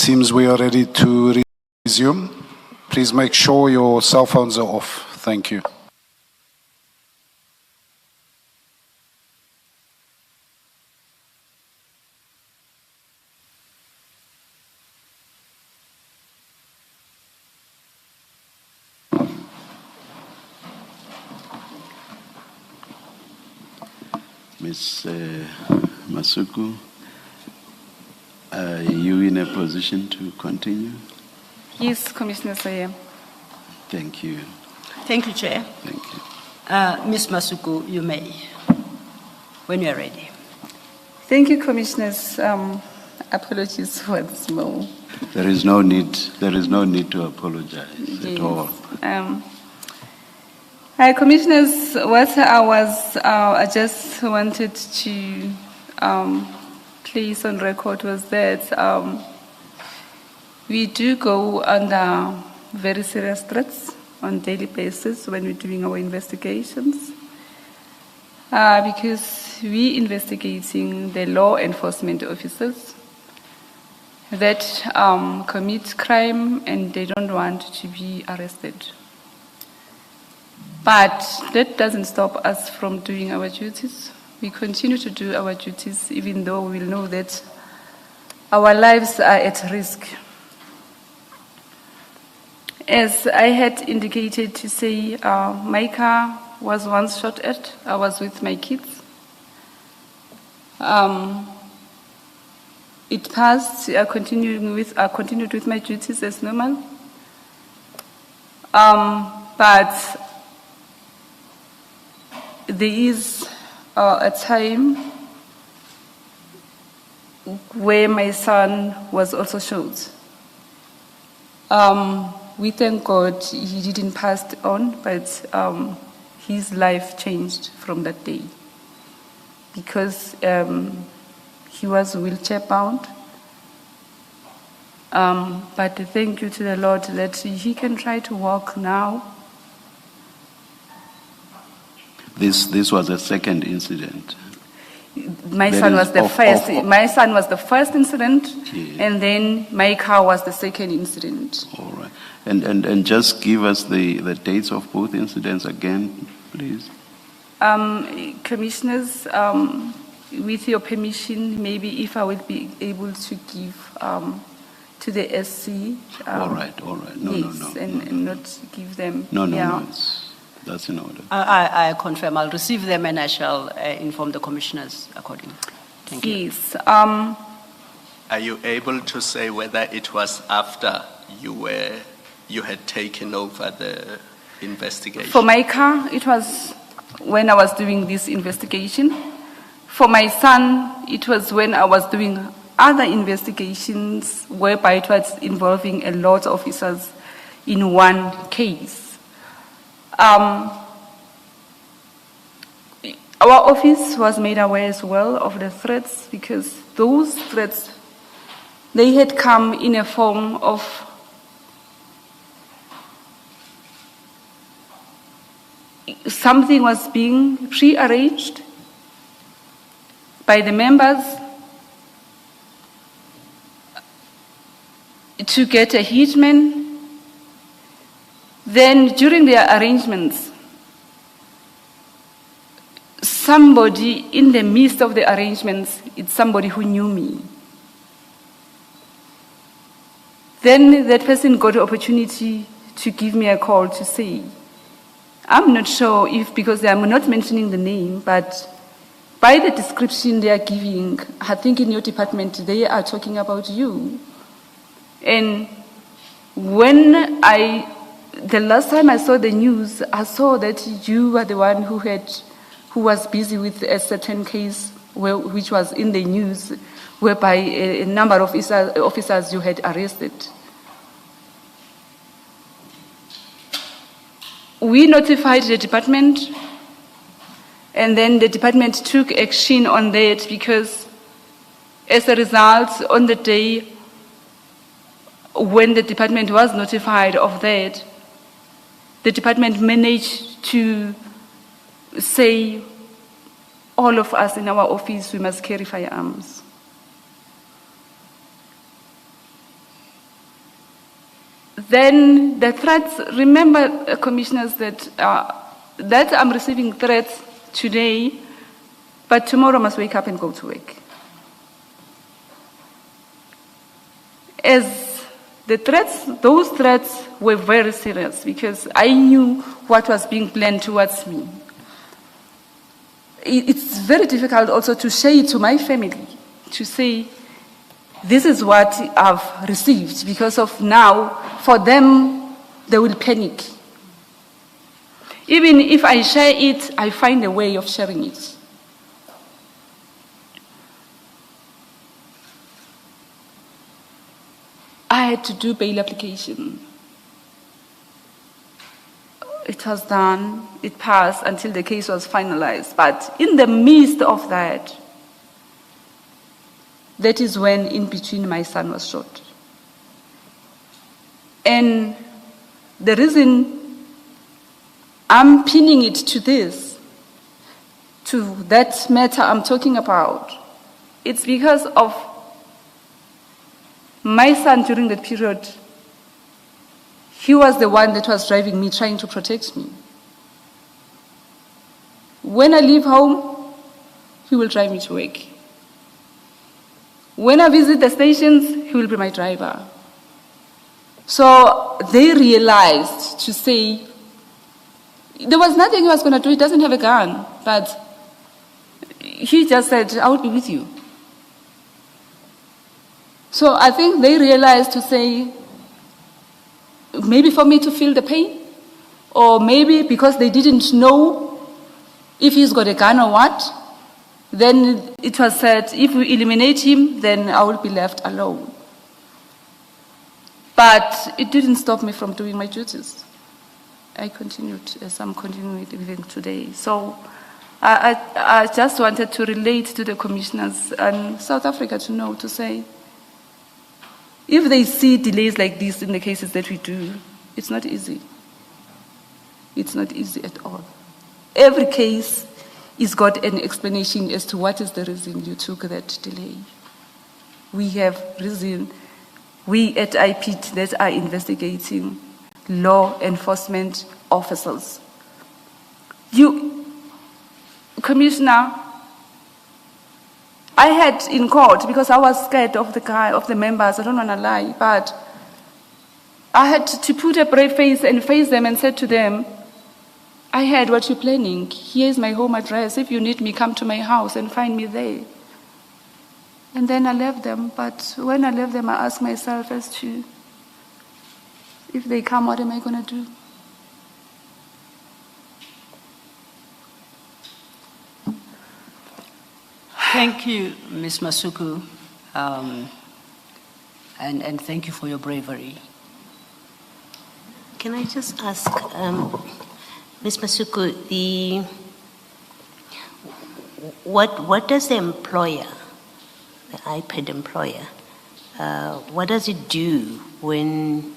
seems we are ready to resume. Please make sure your cell phones are off. Thank you. Ms. Masuku, are you in a position to continue? Yes, Commissioner Sayer. Thank you. Thank you, Chair. Thank you. Ms. Masuku, you may, when you are ready. Thank you, Commissioners. Apologies for the small. There is no need to apologize at all. Hi, Commissioners. What I just wanted to place on record was that we do go under very serious threats on a daily basis when we're doing our investigations, because we investigating the law enforcement officers that commit crime and they don't want to be arrested. But that doesn't stop us from doing our duties. We continue to do our duties even though we know that our lives are at risk. As I had indicated to say, my car was once shot at. I was with my kids. It passed. I continued with my duties as normal. But there is a time where my son was also shot. We thank God he didn't pass on, but his life changed from that day because he was wheelchair bound. But thank you to the Lord that he can try to walk now. This was a second incident. My son was the first incident, yeah. And then my car was the second incident. All right. And just give us the dates of both incidents again, please. Commissioners, with your permission, maybe if I would be able to give to the SC. All right. No. And not give them. No. That's in order. I confirm. I'll receive them and I shall inform the commissioners accordingly. Thank you. Yes. Are you able to say whether it was after you had taken over the investigation? For my car, it was when I was doing this investigation. For my son, it was when I was doing other investigations whereby it was involving a lot of officers in one case. Our office was made aware as well of the threats because those threats, they had come in a form of something was being prearranged by the members to get a hitman. Then during their arrangements, somebody in the midst of the arrangements, it's somebody who knew me. Then that person got the opportunity to give me a call to say, I'm not sure if, because I'm not mentioning the name, but by the description they are giving, I think in your department they are talking about you. And when the last time I saw the news, I saw that you were the one who was busy with a certain case which was in the news, whereby a number of officers you had arrested. We notified the department, and then the department took action on that because as a result, on the day when the department was notified of that, the department managed to say, all of us in our office, we must carry firearms. Then the threats, remember, commissioners, that I'm receiving threats today, but tomorrow I must wake up and go to work. As the threats, those threats were very serious because I knew what was being planned towards me. It's very difficult also to say to my family, to say, this is what I've received, because of now, for them, they will panic. Even if I share it, I find a way of sharing it. I had to do bail application. It was done, it passed until the case was finalized. But in the midst of that, that is when in between my son was shot. And the reason I'm pinning it to this, to that matter I'm talking about, it's because of my son during that period. He was the one that was driving me, trying to protect me. When I leave home, he will drive me to work. When I visit the stations, he will be my driver. So they realized to say, there was nothing he was going to do, he doesn't have a gun, but he just said, I will be with you. So I think they realized to say, maybe for me to feel the pain, or maybe because they didn't know if he's got a gun or what, then it was said, if we eliminate him, then I will be left alone. But it didn't stop me from doing my duties. I continued as I'm continuing even today. So I just wanted to relate to the commissioners and South Africa to know, to say, if they see delays like this in the cases that we do, it's not easy. It's not easy at all. Every case has got an explanation as to what is the reason you took that delay. We have reason, we at IPT that are investigating law enforcement officers. You, Commissioner, I had in court, because I was scared of the guy, of the members, I don't want to lie, but I had to put a brave face and face them and said to them, I heard what you're planning. Here's my home address. If you need me, come to my house and find me there. And then I left them. But when I left them, I asked myself as to, if they come, what am I going to do? Thank you, Ms. Masuku, and thank you for your bravery. Can I just ask, Ms. Masuku, what does the employer, the iPad employer, what does it do when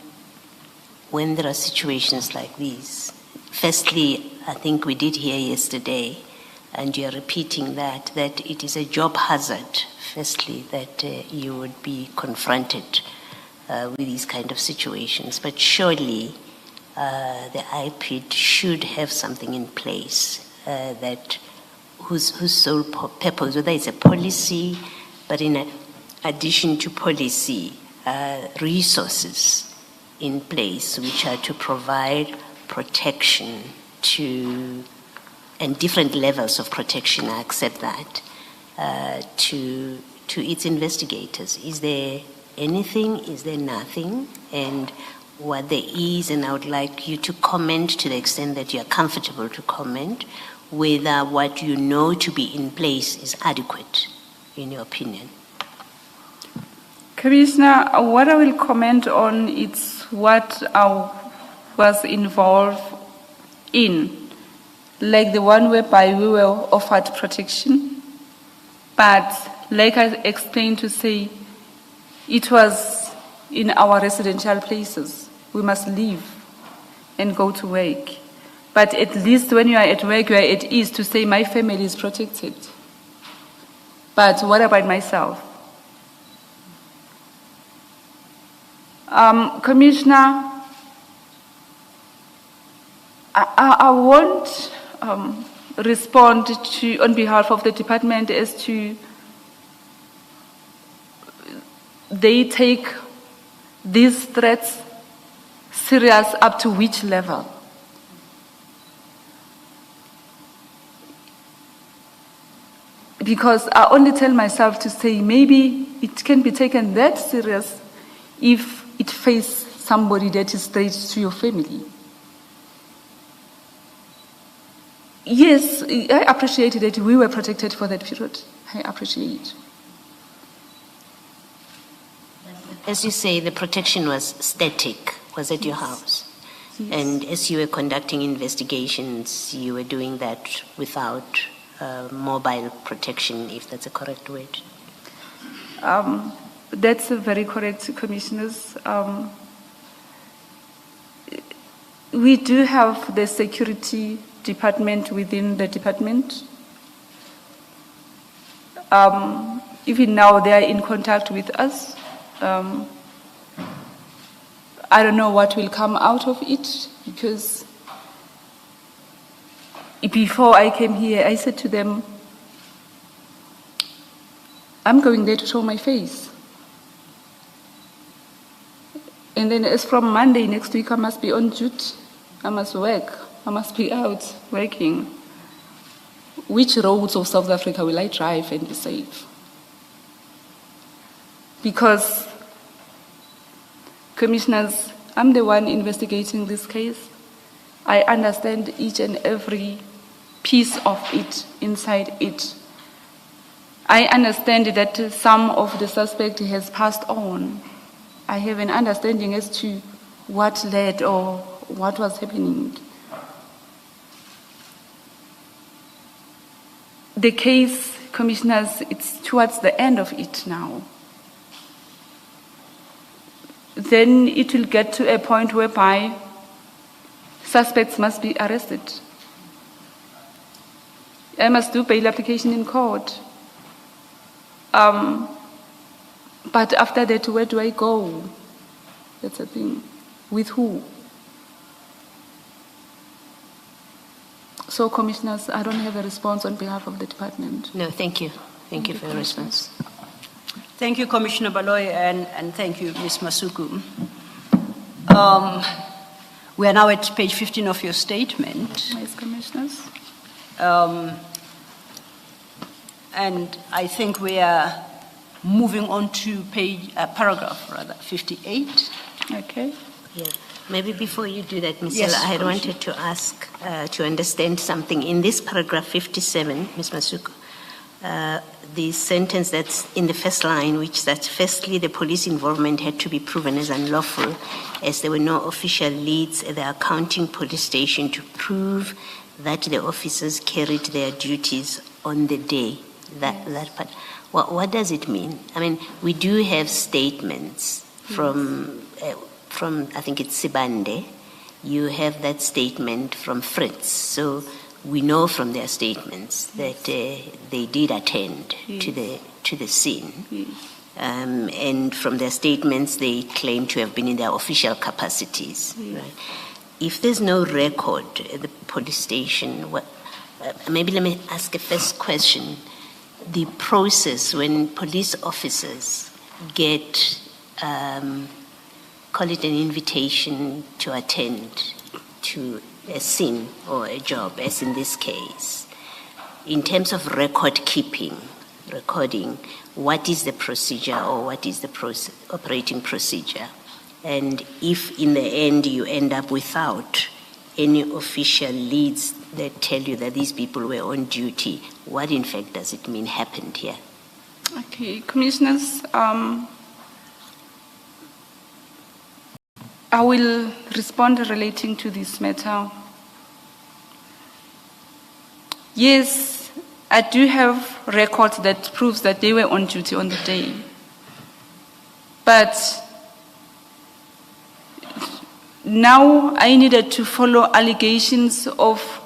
there are situations like these? Firstly, I think we did hear yesterday, and you're repeating that it is a job hazard, firstly, that you would be confronted with these kind of situations. But surely the IPID should have something in place that whose sole purpose, whether it's a policy, but in addition to policy, resources in place which are to provide protection to, and different levels of protection, I accept that, to its investigators. Is there anything? Is there nothing? And what there is, and I would like you to comment to the extent that you are comfortable to comment, whether what you know to be in place is adequate, in your opinion. Commissioner, what I will comment on is what I was involved in, like the one whereby we were offered protection, but like I explained to say, it was in our residential places. We must leave and go to work. But at least when you are at work, you are at ease to say my family is protected. But what about myself? Commissioner, I won't respond to on behalf of the department as to they take these threats serious up to which level. Because I only tell myself to say maybe it can be taken that serious if it faces somebody that is straight to your family. Yes, I appreciate that we were protected for that period. I appreciate. As you say, the protection was static, was at your house. Yes. And as you were conducting investigations, you were doing that without mobile protection, if that's a correct word. That's very correct, Commissioners. We do have the security department within the department. Even now, they are in contact with us. I don't know what will come out of it, because before I came here, I said to them, I'm going there to show my face. And then as from Monday next week, I must be on duty. I must work. I must be out working. Which roads of South Africa will I drive and be safe? Because, Commissioners, I'm the one investigating this case. I understand each and every piece of it, inside it. I understand that some of the suspect has passed on. I have an understanding as to what led or what was happening. The case, Commissioners, it's towards the end of it now. Then it will get to a point whereby suspects must be arrested. I must do bail application in court. But after that, where do I go? That's the thing. With who? So, Commissioners, I don't have a response on behalf of the department. No, thank you. Thank you for your response. Thank you, Commissioner Baloy, and thank you, Ms. Masuku. We are now at page 15 of your statement. Yes, Commissioners. And I think we are moving on to paragraph 58. Okay. Yeah. Maybe before you do that, Ms. Yes, Sela, I had Commissioner. wanted to ask to understand something. In this paragraph 57, Ms. Masuku, the sentence that's in the first line, which says, firstly, the police involvement had to be proven as unlawful as there were no official leads at the accounting police station to prove that the officers carried their duties on the day. That part. What does it mean? I mean, we do have statements from I think it's Sibande. You have that statement from Fritz. So we know from their statements that they did attend to the scene. Yes. And from their statements, they claim to have been in their official capacities. Yes. Right? If there's no record at the police station, maybe let me ask a first question. The process when police officers get, call it an invitation to attend to a scene or a job, as in this case, in terms of recording, what is the procedure or what is the operating procedure? And if in the end you end up without any official leads that tell you that these people were on duty, what in fact does it mean happened here? Okay, Commissioners, I will respond relating to this matter. Yes, I do have records that proves that they were on duty on the day. But now I needed to follow allegations of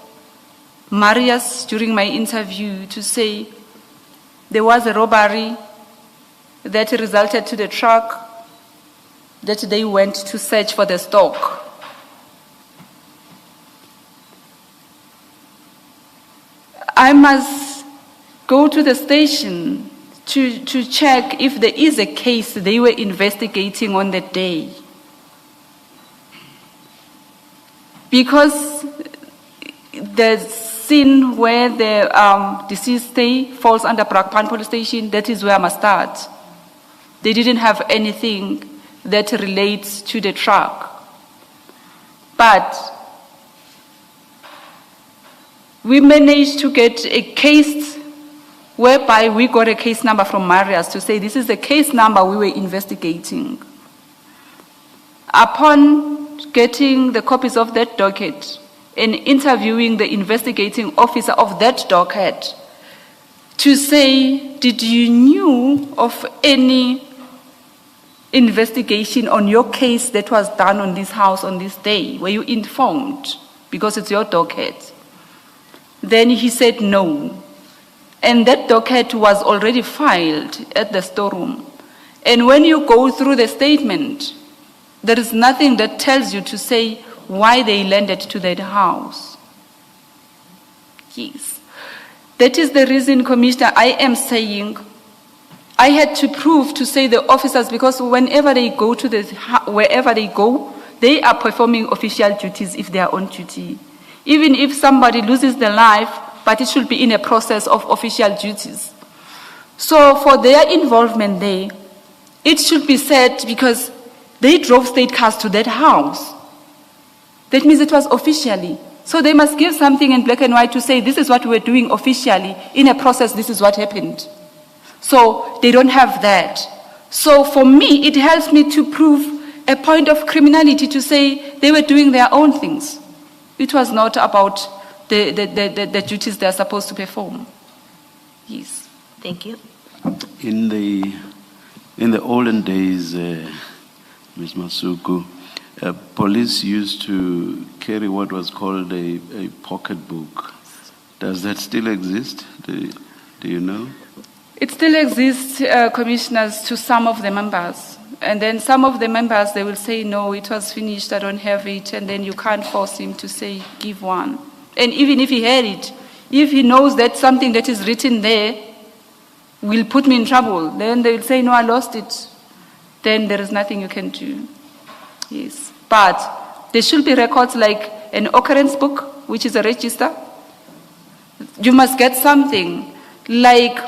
Marius during my interview to say there was a robbery that resulted to the truck that they went to search for the stock. I must go to the station to check if there is a case they were investigating on that day. Because the scene where the deceased stay falls under Brakpan police station, that is where I must start. They didn't have anything that relates to the truck. But we managed to get a case whereby we got a case number from Marius to say this is the case number we were investigating. Upon getting the copies of that docket and interviewing the investigating officer of that docket to say, did you knew of any investigation on your case that was done on this house on this day? Were you informed? Because it's your docket. Then he said no. And that docket was already filed at the storeroom. And when you go through the statement, there is nothing that tells you to say why they landed to that house. Yes. That is the reason, Commissioner, I am saying I had to prove to say the officers, because whenever they go to wherever they go, they are performing official duties if they are on duty. Even if somebody loses their life, but it should be in a process of official duties. So for their involvement there, it should be said because they drove state cars to that house. That means it was officially. So they must give something in black and white to say this is what we're doing officially. In a process, this is what happened. So they don't have that. So for me, it helps me to prove a point of criminality to say they were doing their own things. It was not about the duties they are supposed to perform. Yes. Thank you. In the olden days, Ms. Masuku, police used to carry what was called a pocketbook. Does that still exist? Do you know? It still exists, commissioners, to some of the members. And then some of the members, they will say, no, it was finished, I don't have it. And then you can't force him to say, give one. And even if he had it, if he knows that something that is written there will put me in trouble, then they will say, no, I lost it. Then there is nothing you can do. Yes. But there should be records like an occurrence book, which is a register. You must get something. Like,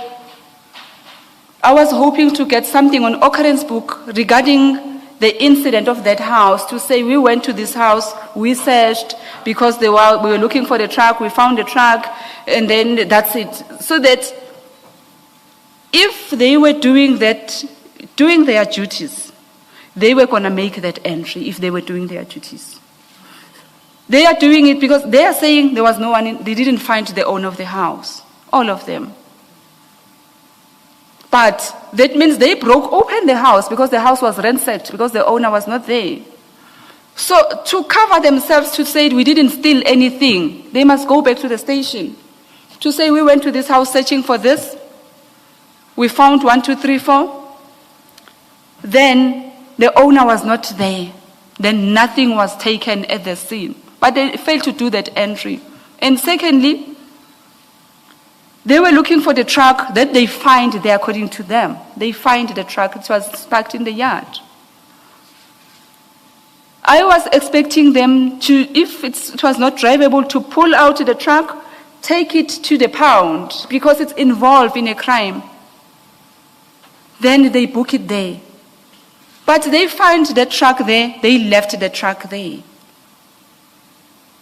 I was hoping to get something on occurrence book regarding the incident of that house, to say we went to this house, we searched because we were looking for the truck, we found the truck, and then that's it. So that if they were doing their duties, they were going to make that entry if they were doing their duties. They are doing it because they are saying there was no one, they didn't find the owner of the house, all of them. But that means they broke open the house because the house was ransacked, because the owner was not there. So to cover themselves to say we didn't steal anything, they must go back to the station. To say we went to this house searching for this, we found 1, 2, 3, 4. Then the owner was not there. Then nothing was taken at the scene. But they failed to do that entry. And secondly, they were looking for the truck that they find there according to them. They find the truck, it was parked in the yard. I was expecting them to, if it was not drivable, to pull out the truck, take it to the pound, because it's involved in a crime. Then they book it there. But they find the truck there, they left the truck there.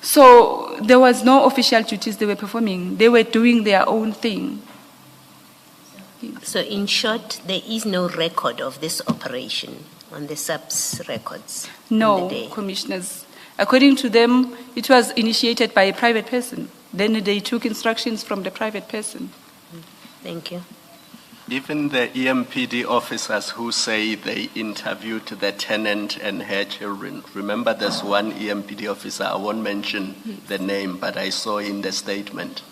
So there was no official duties they were performing. They were doing their own thing. So in short, there is no record of this operation on the sub's records? No, on the day? commissioners. According to them, it was initiated by a private person. Then they took instructions from the private person. Thank you. Even the EMPD officers who say they interviewed the tenant and her children, remember there's one EMPD officer, I won't mention the name, but I saw in the statement,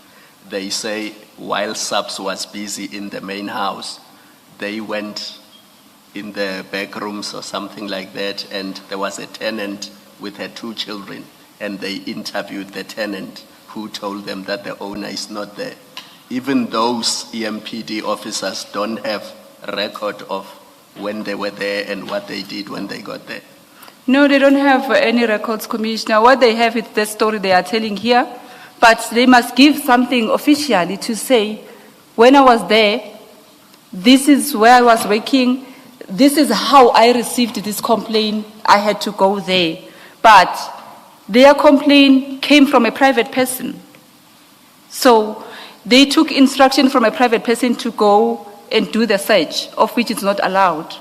they say while SAPS was busy in the main house, they went in the back rooms or something like that, and there was a tenant with her 2 children, and they interviewed the tenant who told them that the owner is not there. Even those EMPD officers don't have record of when they were there and what they did when they got there. No, they don't have any records, Commissioner. What they have is the story they are telling here, but they must give something officially to say, when I was there, this is where I was working, this is how I received this complaint, I had to go there. But their complaint came from a private person. So they took instruction from a private person to go and do the search, of which is not allowed.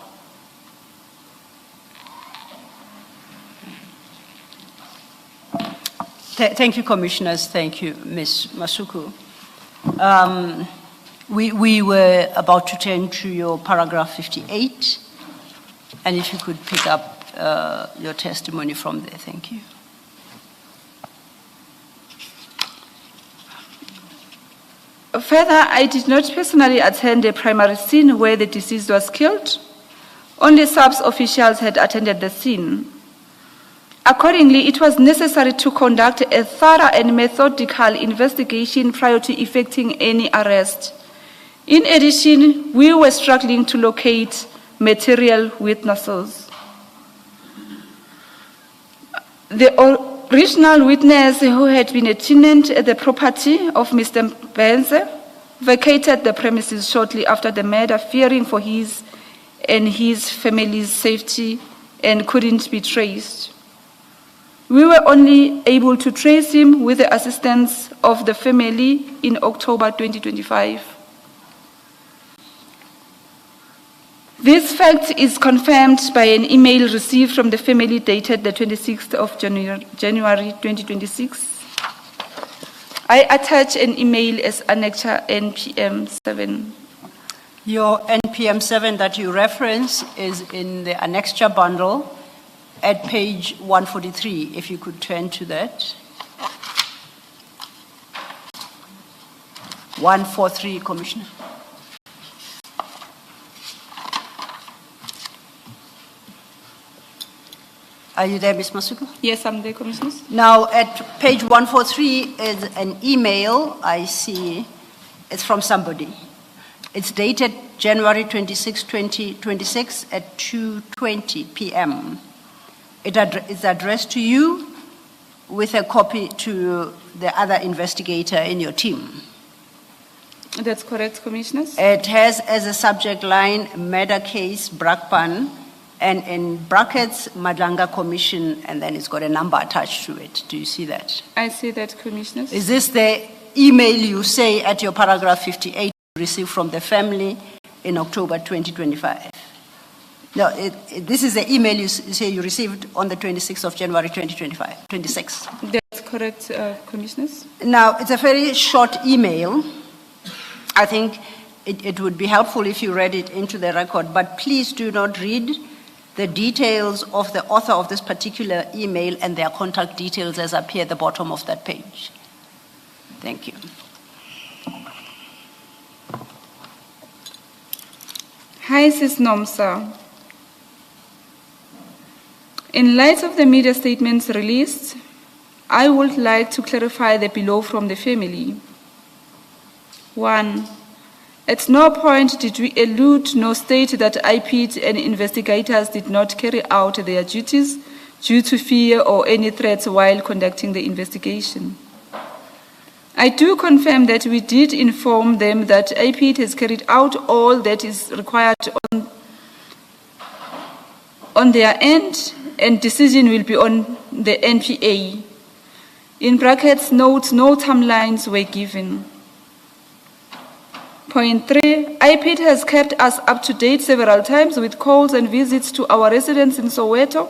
Thank you, Commissioners. Thank you, Ms. Masuku. We were about to turn to your paragraph 58, and if you could pick up your testimony from there. Thank you. Further, I did not personally attend the primary scene where the deceased was killed. Only SAPS officials had attended the scene. Accordingly, it was necessary to conduct a thorough and methodical investigation prior to effecting any arrest. In addition, we were struggling to locate material witnesses. The original witness, who had been a tenant at the property of Mr. Mzansi, vacated the premises shortly after the murder, fearing for his and his family's safety, and couldn't be traced. We were only able to trace him with the assistance of the family in October 2025. This fact is confirmed by an email received from the family dated the 26th of January 2026. I attach an email as Annexure NPM 7. Your NPM 7 that you reference is in the annexure bundle at page 143, if you could turn to that. 143, Commissioner. Are you there, Ms. Masuku? Yes, I'm there, Commissioners. Now, at page 143 is an email I see. It's from somebody. It's dated January 26, 2026 at 2:20 p.m. It's addressed to you with a copy to the other investigator in your team. That's correct, Commissioners. It has as a subject line, murder case, Brakpan, and in brackets, Madlanga Commission, and then it's got a number attached to it. Do you see that? I see that, Commissioners. Is this the email you say at your paragraph 58 you received from the family in October 2025? No, this is the email you say you received on the 26th of January 2025, 26. That's correct, Commissioners. Now, it's a very short email. I think it would be helpful if you read it into the record, but please do not read the details of the author of this particular email and their contact details as appear at the bottom of that page. Thank you. Hi, Sis Nomsa. In light of the media statements released, I would like to clarify the below from the family. 1. At no point did we allude nor state that IPT and investigators did not carry out their duties due to fear or any threats while conducting the investigation. I do confirm that we did inform them that IPT has carried out all that is required on their end, and decision will be on the NPA. In brackets, notes, no timelines were given. Point 3, IPT has kept us up to date several times with calls and visits to our residents in Soweto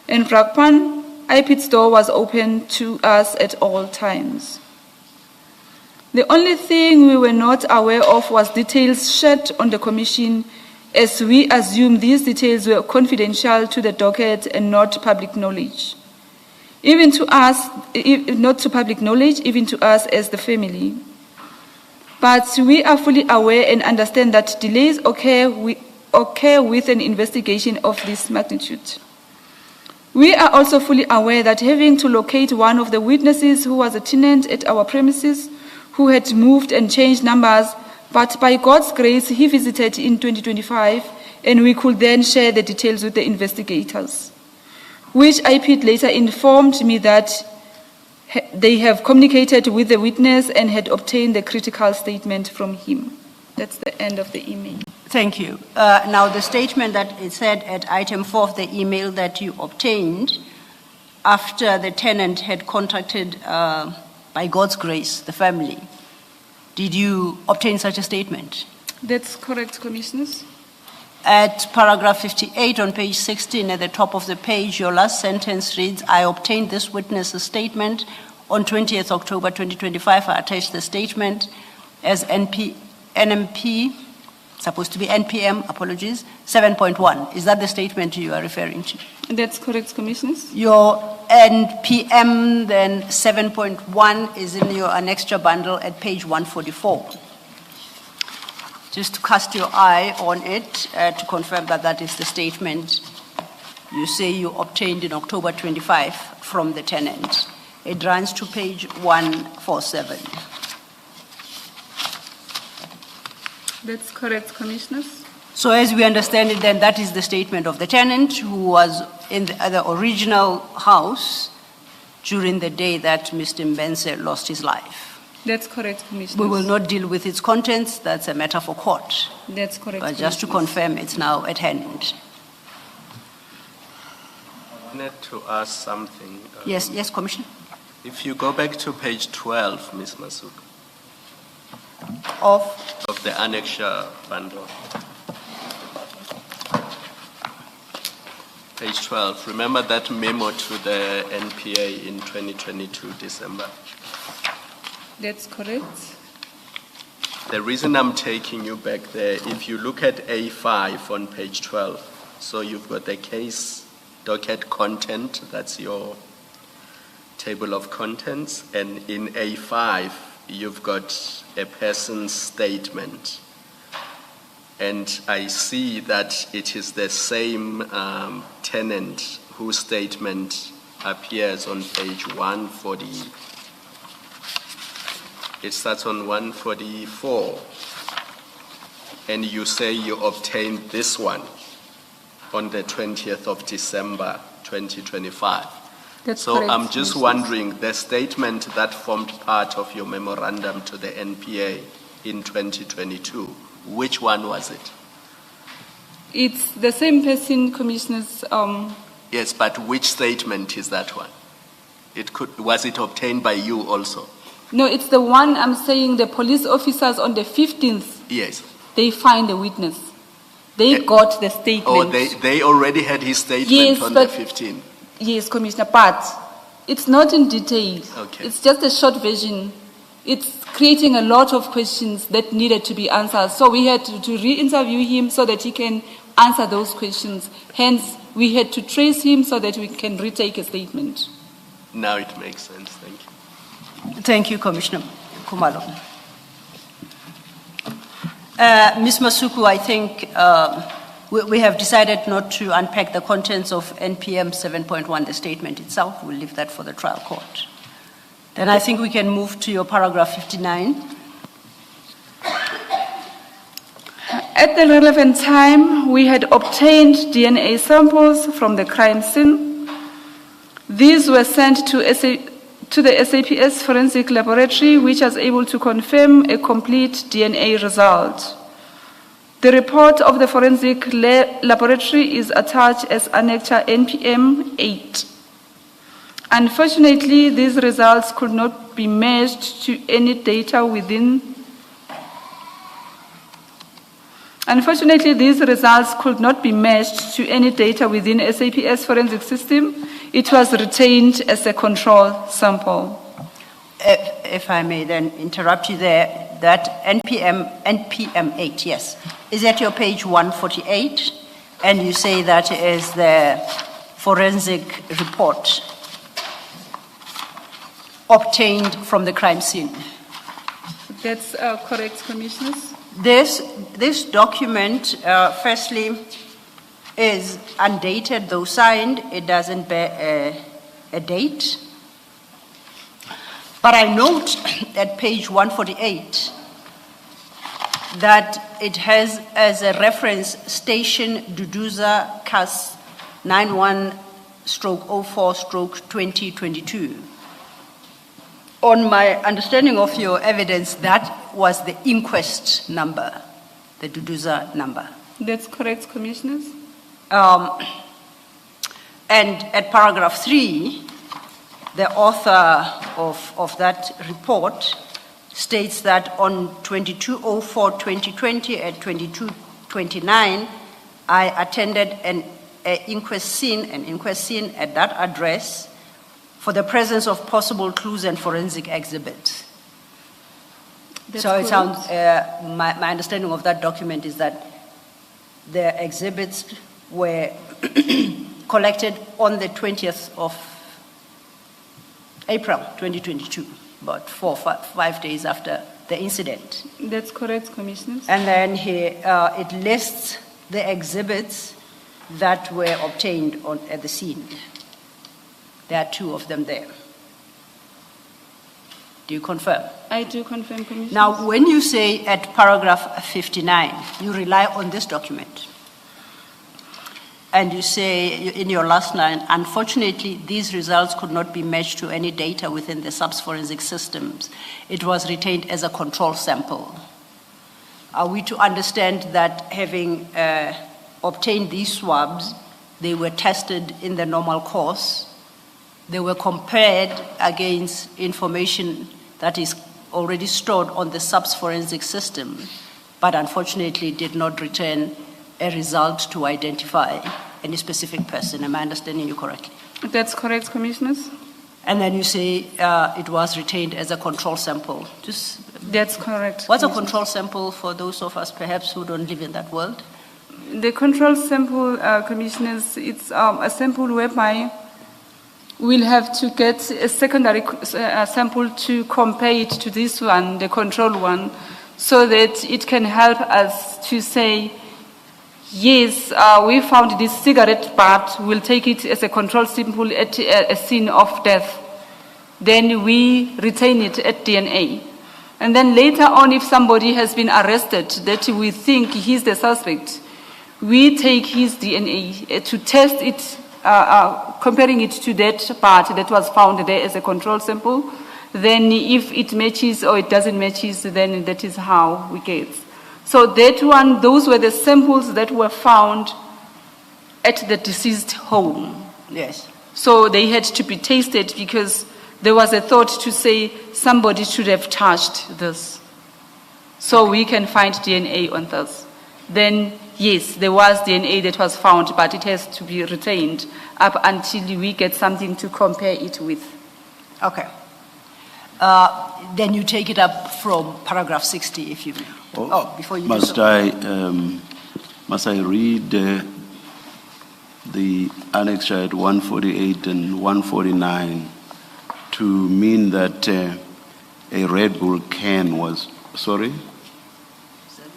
and Brakpan. IPT's door was open to us at all times. The only thing we were not aware of was details shared on the commission, as we assume these details were confidential to the docket and not public knowledge. Even to us, not to public knowledge, even to us as the family. But we are fully aware and understand that delays occur with an investigation of this magnitude. We are also fully aware that having to locate one of the witnesses who was a tenant at our premises, who had moved and changed numbers, but by God's grace, he visited in 2025, and we could then share the details with the investigators, which IPID later informed me that they have communicated with the witness and had obtained the critical statement from him. That's the end of the email. Thank you. Now, the statement that it said at item 4 of the email that you obtained after the tenant had contacted, by God's grace, the family, did you obtain such a statement? That's correct, Commissioners. At paragraph 58 on page 16 at the top of the page, your last sentence reads, I obtained this witness's statement on 20th October 2025. I attached the statement as NMP, supposed to be NPM, apologies, 7.1. Is that the statement you are referring to? That's correct, Commissioners. Your NPM, then 7.1, is in your annexure bundle at page 144. Just to cast your eye on it to confirm that that is the statement you say you obtained in October 25 from the tenant. It runs to page 147. That's correct, Commissioners. So as we understand it, then that is the statement of the tenant who was in the original house during the day that Mr. Mbense lost his life. That's correct, Commissioners. We will not deal with its contents. That's a matter for court. That's correct, But just to Commissioners. confirm, it's now at hand. I wanted to ask something. Yes, yes, Commissioner. If you go back to page 12, Ms. Masuku, Of of the annexure bundle. Page 12. Remember that memo to the NPA in 2022, December? That's correct. The reason I'm taking you back there, if you look at A5 on page 12, so you've got the case docket content, that's your table of contents, and in A5, you've got a person's statement. And I see that it is the same tenant whose statement appears on page 140. It starts on 144. And you say you obtained this one on the 20th of December, 2025. That's So correct, I'm just Commissioners. wondering, the statement that formed part of your memorandum to the NPA in 2022, which one was it? It's the same person, Commissioners. Yes, but which statement is that one? Was it obtained by you also? No, it's the one I'm saying the police officers on the 15th, Yes. they find a witness. They got the statement. Oh, they already had his statement Yes, on the but- 15th. Yes, Commissioner, but it's not in detail. Okay. It's just a short version. It's creating a lot of questions that needed to be answered. So we had to re-interview him so that he can answer those questions. Hence, we had to trace him so that we can retake a statement. Now it makes sense. Thank you. Thank you, Commissioner Kumalo. Ms. Masuku, I think we have decided not to unpack the contents of NPM 7.1, the statement itself. We'll leave that for the trial court. Then I think we can move to your paragraph 59. At the relevant time, we had obtained DNA samples from the crime scene. These were sent to the SAPS Forensic Laboratory, which was able to confirm a complete DNA result. The report of the Forensic Laboratory is attached as Annexure NPM 8. Unfortunately, these results could not be matched to any data within SAPS forensic system. It was retained as a control sample. If I may then interrupt you there, that NPM 8, yes. Is at your page 148, and you say that is the forensic report obtained from the crime scene. That's correct, Commissioners. This document, firstly, is undated, though signed. It doesn't bear a date. But I note at page 148 that it has as a reference station Duduza CAS 91/04/2022. On my understanding of your evidence, that was the inquest number, the Duduza number. That's correct, Commissioners. And at paragraph 3, the author of that report states that on 22/04/2020 at 22:29, I attended an inquest scene at that address for the presence of possible clues and forensic exhibits. That's So it correct. sounds, my understanding of that document is that the exhibits were collected on the 20th of April 2022, about 5 days after the incident. That's correct, Commissioners. And then it lists the exhibits that were obtained at the scene. There are 2 of them there. Do you confirm? I do confirm, Commissioners. Now, when you say at paragraph 59, you rely on this document, and you say in your last line, unfortunately, these results could not be matched to any data within the SAPS forensic systems. It was retained as a control sample. Are we to understand that having obtained these swabs, they were tested in the normal course, they were compared against information that is already stored on the SAPS forensic system, but unfortunately did not return a result to identify any specific person? Am I understanding you correctly? That's correct, Commissioners. And then you say it was retained as a control sample. That's correct. What's a Commissioners. control sample for those of us perhaps who don't live in that world? The control sample, Commissioners, it's a sample whereby we'll have to get a secondary sample to compare it to this one, the control one, so that it can help us to say, yes, we found this cigarette butt, we'll take it as a control sample at a scene of death. Then we retain it at DNA. And then later on, if somebody has been arrested that we think he's the suspect, we take his DNA to test it, comparing it to that part that was found there as a control sample. Then if it matches or it doesn't matches, then that is how we get. So that one, those were the samples that were found at the deceased home. Yes. So they had to be tasted because there was a thought to say somebody should have touched this. So we can find DNA on this. Then, yes, there was DNA that was found, but it has to be retained up until we get something to compare it with. Okay. Then you take it up from paragraph 60, if you may. Before you Must do so. I read the annexure at 148 and 149 to mean that a Red Bull can was, sorry?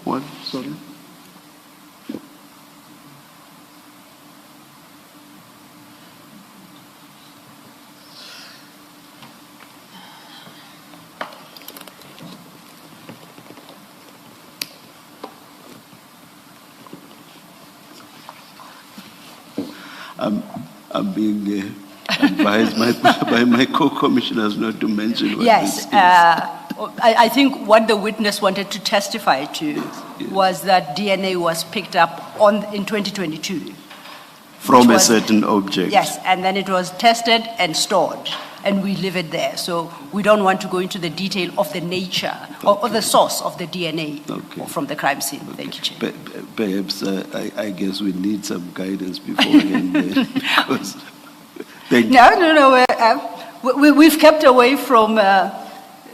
What, sorry? I'm being advised by my co-commissioners not to mention what Yes. this is. I think what the witness wanted to testify to was that DNA was picked up in 2022. From which a was- certain object. Yes, and then it was tested and stored, and we leave it there. So we don't want to go into the detail of the nature or the source of the DNA Okay. from the crime scene. Thank you, Chair. Perhaps I guess we need some guidance beforehand. Because, thank you. No. We've kept away from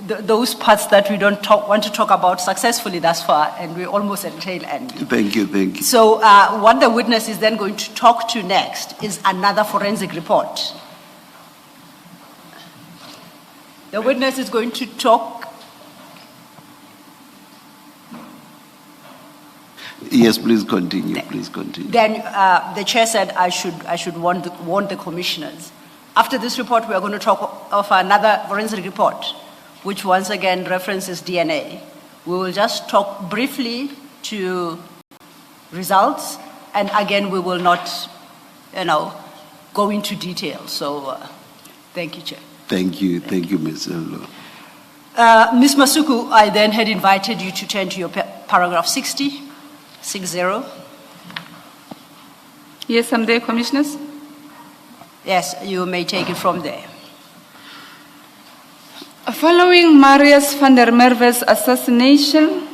those parts that we don't want to talk about successfully thus far, and we're almost at the tail end. Thank you. So what the witness is then going to talk to next is another forensic report. The witness is going to talk. Yes, please continue. Please continue. Then the chair said I should warn the commissioners. After this report, we are going to talk of another forensic report, which once again references DNA. We will just talk briefly to results, and again, we will not, go into detail. So, thank you, Chair. Thank you, Ms. Elo. Ms. Masuku, I then had invited you to turn to your paragraph 60. Yes, I'm there, Commissioners. Yes, you may take it from there. Following Marius van der Merwe's assassination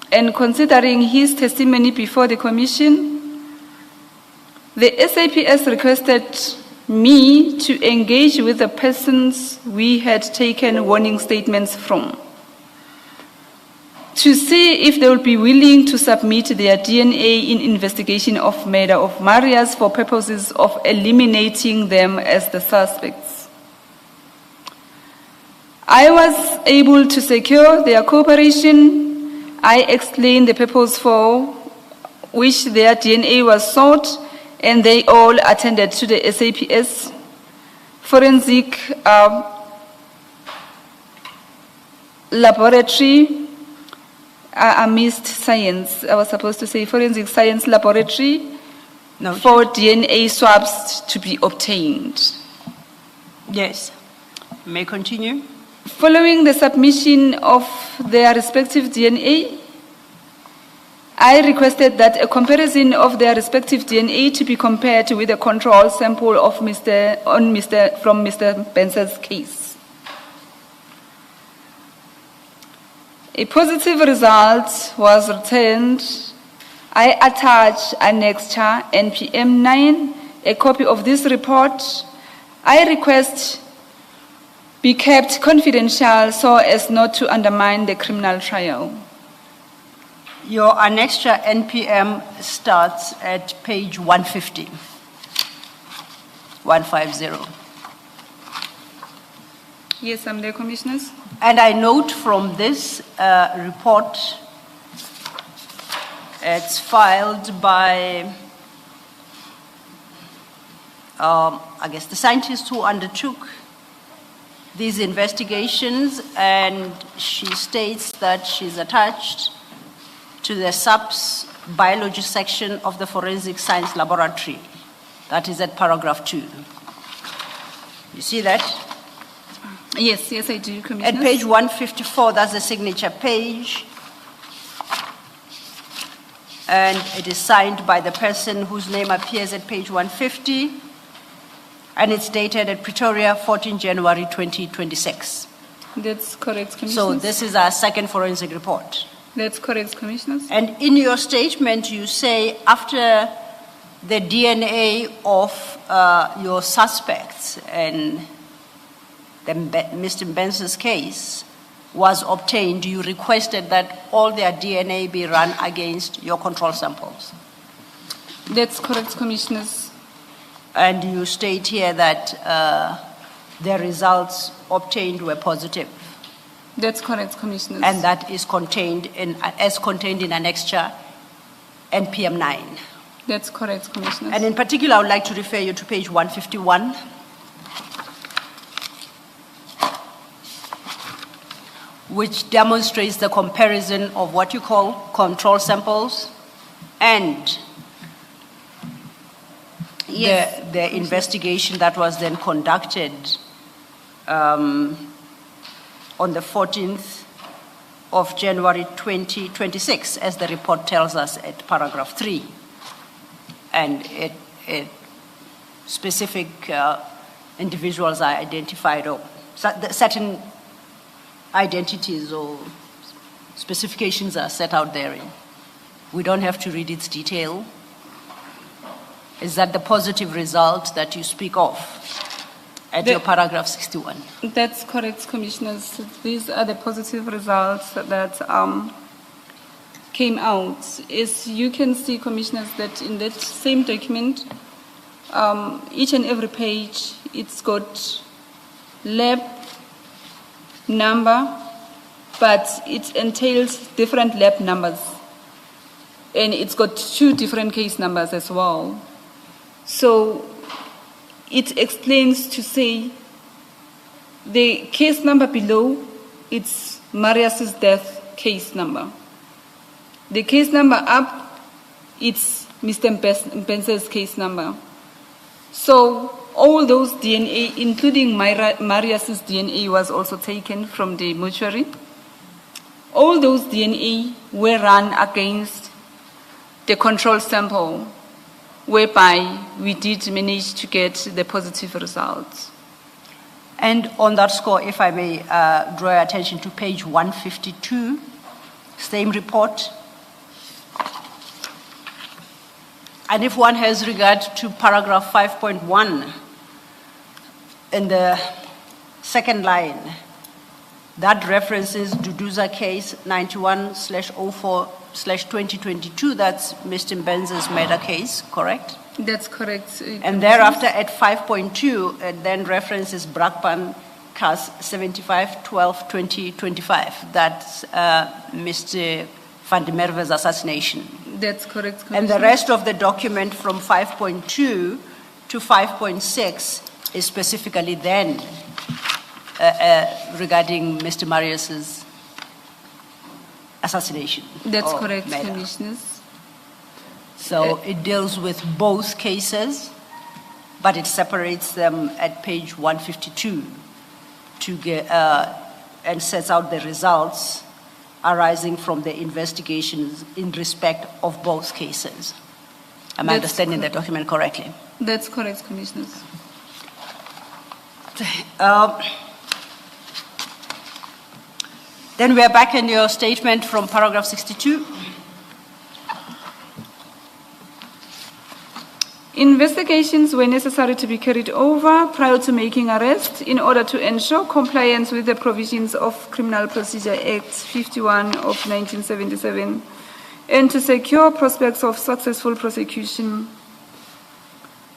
and considering his testimony before the Commission, the SAPS requested me to engage with the persons we had taken warning statements from, to see if they would be willing to submit their DNA in investigation of murder of Marius for purposes of eliminating them as the suspects. I was able to secure their cooperation. I explained the purpose for which their DNA was sought, and they all attended to the SAPS forensic laboratory. I missed science. I was supposed to say forensic science laboratory for DNA swabs to be obtained. Yes. May continue. Following the submission of their respective DNA, I requested that a comparison of their respective DNA to be compared with a control sample of from Mr. Benson's case. A positive result was returned. I attach annexure NPM 9, a copy of this report. I request be kept confidential so as not to undermine the criminal trial. Your annexure NPM starts at page 150. 150. Yes, I'm there, Commissioners. And I note from this report, it's filed by, I guess, the scientists who undertook these investigations, and she states that she's attached to the SAPS biology section of the Forensic Science Laboratory. That is at paragraph 2. You see that? Yes, I do, Commissioner. At page 154, that's the signature page. And it is signed by the person whose name appears at page 150. And it's dated at Pretoria, 14 January 2026. That's correct, Commissioner. So this is our second forensic report. That's correct, Commissioners. And in your statement, you say after the DNA of your suspects and Mr. Benson's case was obtained, you requested that all their DNA be run against your control samples. That's correct, Commissioners. And you state here that the results obtained were positive. That's correct, Commissioners. And that is contained in annexure NPM 9. That's correct, Commissioners. And in particular, I would like to refer you to page 151. Which demonstrates the comparison of what you call control samples and the investigation that was then conducted on the 14th of January 2026, as the report tells us at paragraph 3. And it specific individuals are identified, or certain identities or specifications are set out therein. We don't have to read its detail. Is that the positive result that you speak of at your paragraph 61? That's correct, Commissioners. These are the positive results that came out. As you can see, Commissioners, that in that same document, each and every page, it's got lab number, but it entails different lab numbers. And it's got 2 different case numbers as well. So it explains to say the case number below, it's Marius's death case number. The case number up, it's Mr. Mpense's case number. So all those DNA, including Marius's DNA, was also taken from the mortuary. All those DNA were run against the control sample, whereby we did manage to get the positive results. And on that score, if I may draw your attention to page 152, same report. And if one has regard to paragraph 5.1 in the second line, that references Duduza case 91/04/2022, that's Mr. Mbenze's murder case, correct? That's correct. And thereafter at 5.2, it then references Brakpan case 75/12/2025, that's Mr. Van der Merwe's assassination. That's correct, Commissioner. And the rest of the document from 5.2 to 5.6 is specifically then regarding Mr. Marius's assassination. That's or correct, murder. Commissioners. So it deals with both cases, but it separates them at page 152 to get, and sets out the results arising from the investigations in respect of both cases. Am I That's understanding the document correctly? That's correct, Commissioners. Then we are back in your statement from paragraph 62. Investigations were necessary to be carried over prior to making arrest in order to ensure compliance with the provisions of Criminal Procedure Act 51 of 1977 and to secure prospects of successful prosecution.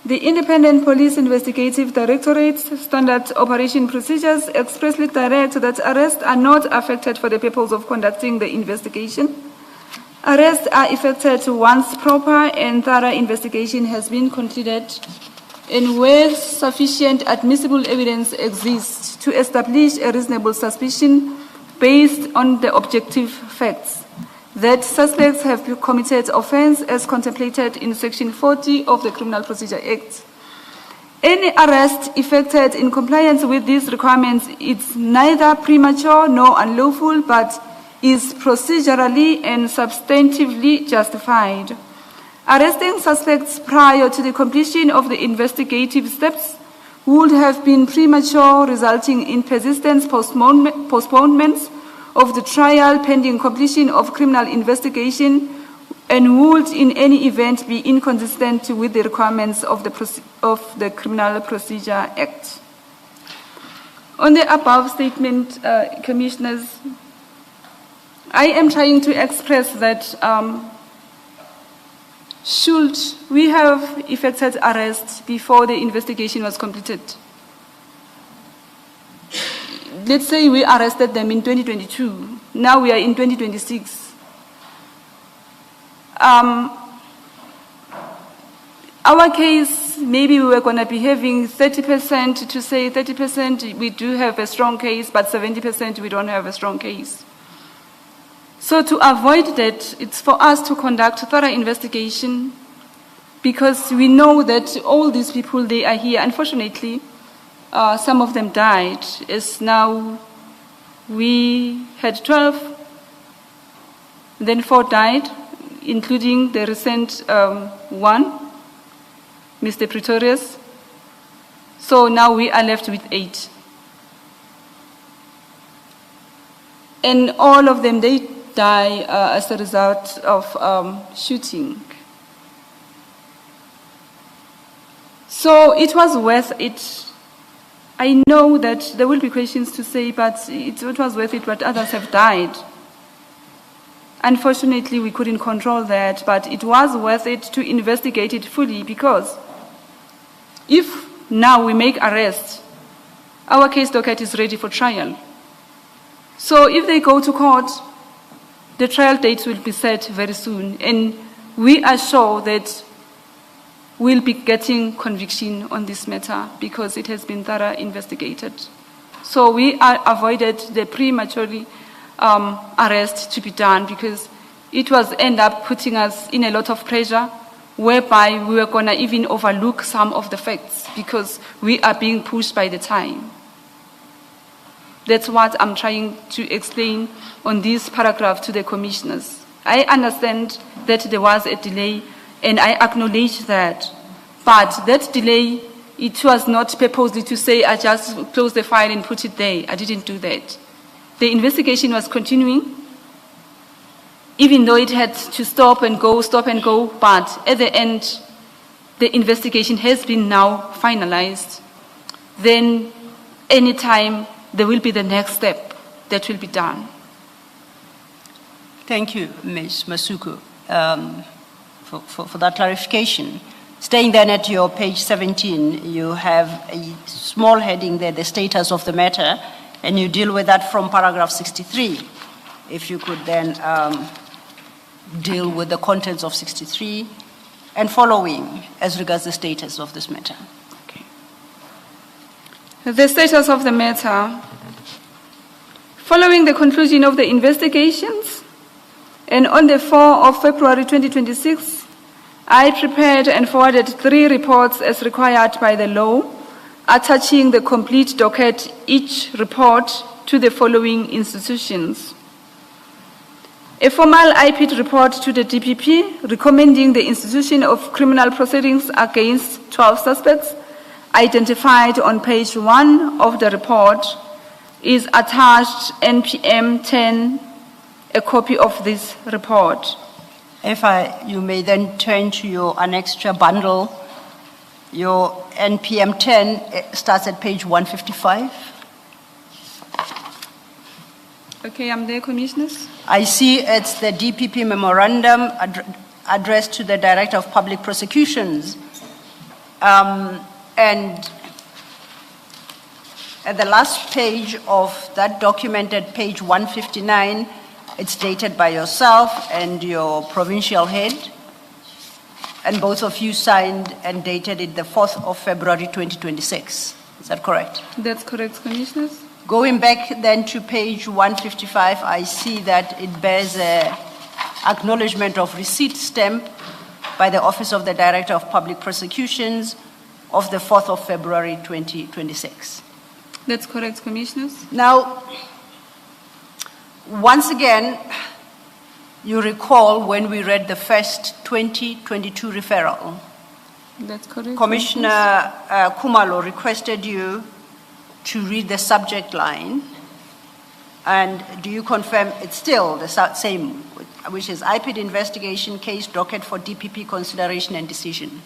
The Independent Police Investigative Directorate's standard operation procedures expressly direct that arrests are not affected for the purpose of conducting the investigation. Arrests are effected once proper and thorough investigation has been concluded and where sufficient admissible evidence exists to establish a reasonable suspicion based on the objective facts that suspects have committed offense as contemplated in Section 40 of the Criminal Procedure Act. Any arrest effected in compliance with these requirements is neither premature nor unlawful, but is procedurally and substantively justified. Arresting suspects prior to the completion of the investigative steps would have been premature, resulting in persistent postponements of the trial pending completion of criminal investigation and would in any event be inconsistent with the requirements of the Criminal Procedure Act. On the above statement, Commissioners, I am trying to express that should we have effected arrest before the investigation was completed, let's say we arrested them in 2022, now we are in 2026. Our case, maybe we were going to be having 30% to say 30% we do have a strong case, but 70% we don't have a strong case. So to avoid that, it's for us to conduct a thorough investigation because we know that all these people, they are here. Unfortunately, some of them died. As now, we had 12, then 4 died, including the recent one, Mr. Pretorius. So now we are left with 8. And all of them, they die as a result of shooting. So it was worth it. I know that there will be questions to say, but it was worth it, but others have died. Unfortunately, we couldn't control that, but it was worth it to investigate it fully because if now we make arrest, our case docket is ready for trial. So if they go to court, the trial dates will be set very soon, and we are sure that we'll be getting conviction on this matter because it has been thoroughly investigated. So we avoided the prematurely arrest to be done because it was end up putting us in a lot of pressure whereby we were going to even overlook some of the facts because we are being pushed by the time. That's what I'm trying to explain on this paragraph to the commissioners. I understand that there was a delay and I acknowledge that. But that delay, it was not purposely to say I just closed the file and put it there. I didn't do that. The investigation was continuing, even though it had to stop and go, but at the end, the investigation has been now finalized. Then, anytime, there will be the next step that will be done. Thank you, Ms. Masuku, for that clarification. Staying then at your page 17, you have a small heading there, the status of the matter, and you deal with that from paragraph 63. If you could then deal with the contents of 63 and following as regards the status of this matter. Okay. The status of the matter. Following the conclusion of the investigations, and on the 4th of February 2026, I prepared and forwarded 3 reports as required by the law, attaching the complete docket, each report, to the following institutions. A formal IPID report to the DPP recommending the institution of criminal proceedings against 12 suspects identified on page 1 of the report is attached NPM 10, a copy of this report. If you may then turn to your annexure bundle, your NPM 10 starts at page 155. Okay, I'm there, Commissioners. I see it's the DPP memorandum addressed to the Director of Public Prosecutions. And at the last page of that document, at page 159, it's dated by yourself and your provincial head, and both of you signed and dated it the 4th of February 2026. Is that correct? That's correct, Commissioners. Going back then to page 155, I see that it bears an acknowledgement of receipt stamp by the Office of the Director of Public Prosecutions of the 4th of February 2026. That's correct, Commissioners. Now, once again, you recall when we read the first 2022 referral. That's correct. Commissioner Kumalo requested you to read the subject line. And do you confirm it's still the same, which is IPID investigation case docket for DPP consideration and decision?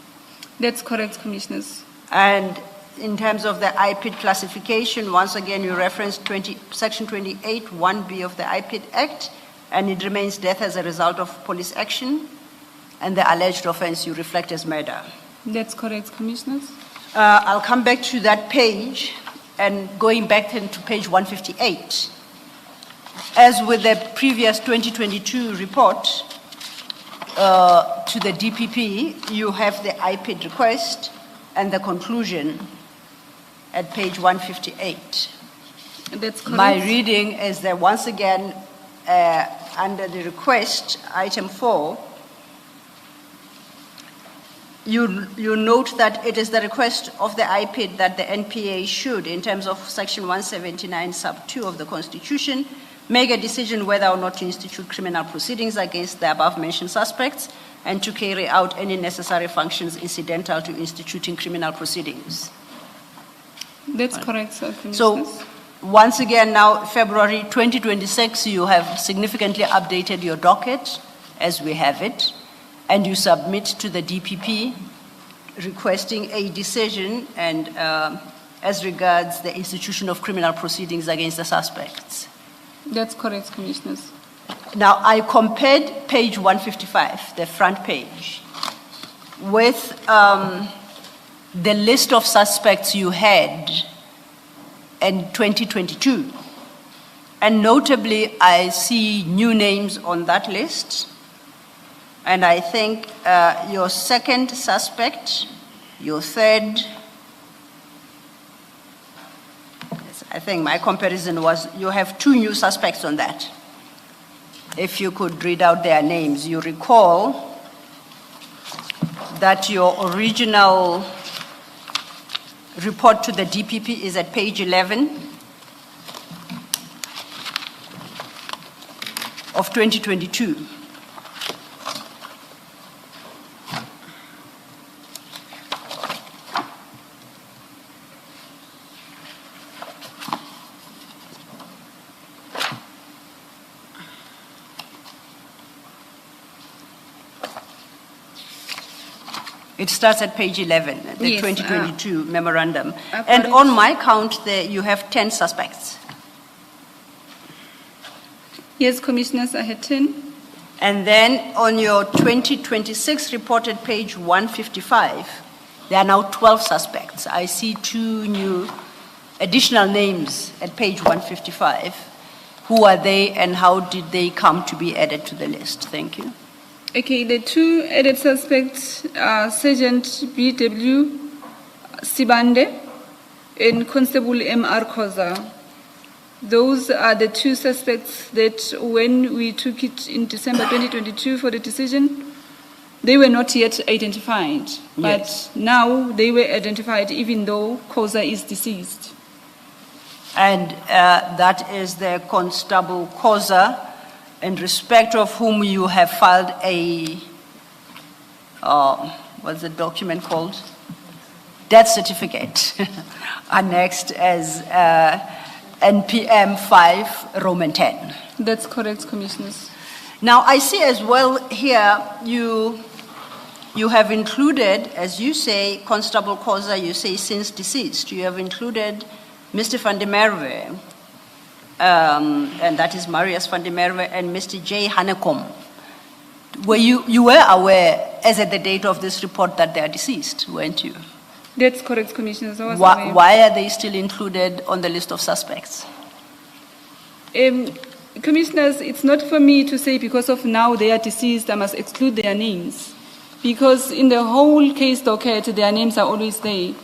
That's correct, Commissioners. And in terms of the IPID classification, once again, you referenced Section 28, 1B of the IPID Act, and it remains death as a result of police action, and the alleged offense you reflect as murder. That's correct, Commissioners. I'll come back to that page, and going back then to page 158. As with the previous 2022 report to the DPP, you have the IPID request and the conclusion at page 158. That's correct. My reading is that once again, under the request, item 4, you note that it is the request of the IPID that the NPA should, in terms of section 179 sub 2 of the Constitution, make a decision whether or not to institute criminal proceedings against the above-mentioned suspects and to carry out any necessary functions incidental to instituting criminal proceedings. That's correct, sir. So, once again, now, February 2026, you have significantly updated your docket, as we have it, and you submit to the DPP requesting a decision and as regards the institution of criminal proceedings against the suspects. That's correct, Commissioners. Now, I compared page 155, the front page, with the list of suspects you had in 2022. And notably, I see new names on that list. And I think your second suspect, your third, yes, I think my comparison was you have 2 new suspects on that. If you could read out their names, you recall that your original report to the DPP is at page 11 of 2022. It starts at page 11, the Yes, 2022 memorandum. correct. And on my count, there you have 10 suspects. Yes, Commissioners, I had 10. And then on your 2026 report at page 155, there are now 12 suspects. I see 2 new additional names at page 155. Who are they and how did they come to be added to the list? Thank you. Okay, the 2 added suspects are Sergeant B.W. Sibande and Constable M.R. Koza. Those are the 2 suspects that when we took it in December 2022 for the decision, they were not yet identified. Yes. But now they were identified even though Koza is deceased. And that is the Constable Koza, in respect of whom you have filed a, what's the document called? Death certificate, annexed as NPM 5 Roman 10. That's correct, Commissioners. Now, I see as well here you have included, as you say, Constable Koza, you say since deceased. You have included Mr. van der Merwe, and that is Marius van der Merwe, and Mr. J. Hanekom. You were aware, as at the date of this report, that they are deceased, weren't you? That's correct, Commissioners. I was aware. Why are they still included on the list of suspects? Commissioners, it's not for me to say because of now they are deceased, I must exclude their names. Because in the whole case docket, their names are always there.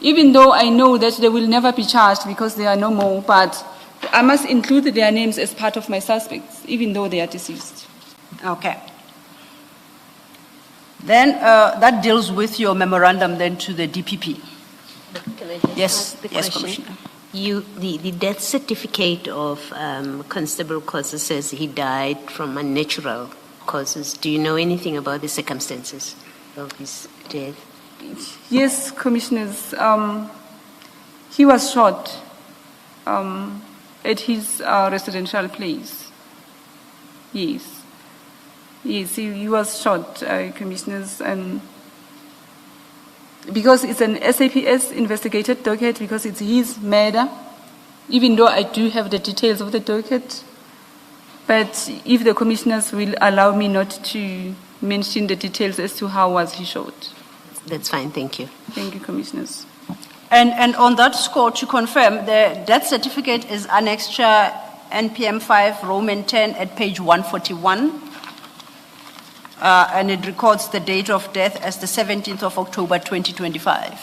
Even though I know that they will never be charged because they are no more, but I must include their names as part of my suspects, even though they are deceased. Okay. Then that deals with your memorandum then to the DPP. Can I just Yes, ask the yes, question? Commissioner. The death certificate of Constable Koza says he died from unnatural causes. Do you know anything about the circumstances of his death? Yes, Commissioners. He was shot at his residential place. Yes. Yes, he was shot, Commissioners, and because it's an SAPS investigated docket, because it's his murder, even though I do have the details of the docket, but if the Commissioners will allow me not to mention the details as to how was he shot. That's fine, thank you. Thank you, Commissioners. And on that score, to confirm, the death certificate is annexure NPM 5 Roman 10 at page 141. And it records the date of death as the 17th of October 2025.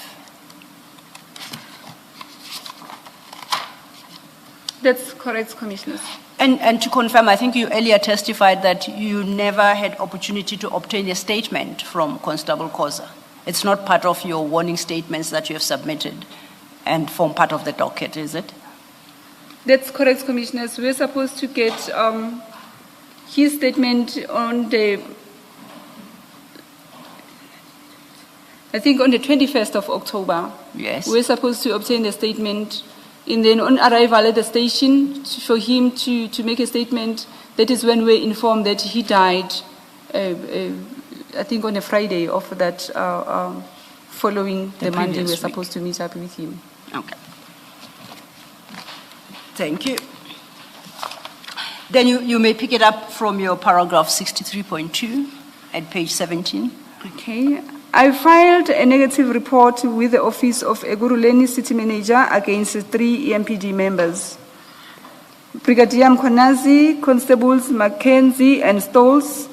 That's correct, Commissioners. And to confirm, I think you earlier testified that you never had opportunity to obtain a statement from Constable Koza. It's not part of your warning statements that you have submitted and form part of the docket, is it? That's correct, Commissioners. We're supposed to get his statement on the, I think on the 21st of October. Yes. We're supposed to obtain the statement, and then on arrival at the station, for him to make a statement, that is when we're informed that he died, I think on a Friday of that following the Monday previous we're week. supposed to meet up with him. Okay. Thank you. Then you may pick it up from your paragraph 63.2 at page 17. Okay. I filed a negative report with the Office of Eguruleni City Manager against 3 EMPD members. Brigadier Mkonazi, Constables Mackenzie and Stolz,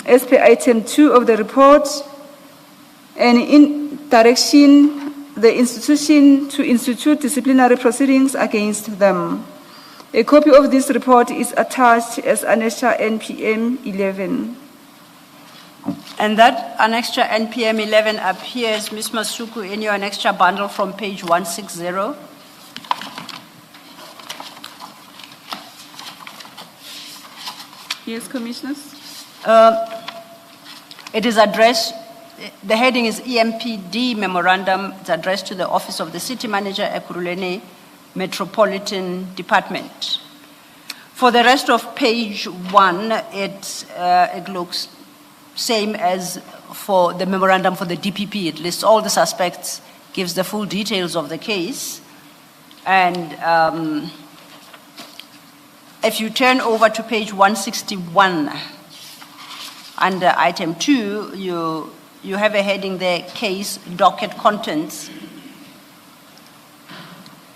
as per item 2 of the report, and in direction the institution to institute disciplinary proceedings against them. A copy of this report is attached as Annexure NPM 11. And that Annexure NPM 11 appears, Ms. Masuku, in your Annexure bundle from page 160. Yes, Commissioners? It is addressed, the heading is EMPD Memorandum. It's addressed to the Office of the City Manager, Ekurhuleni Metropolitan Department. For the rest of page 1, it looks same as for the memorandum for the DPP. It lists all the suspects, gives the full details of the case. And if you turn over to page 161, under item 2, you have a heading there, case docket contents.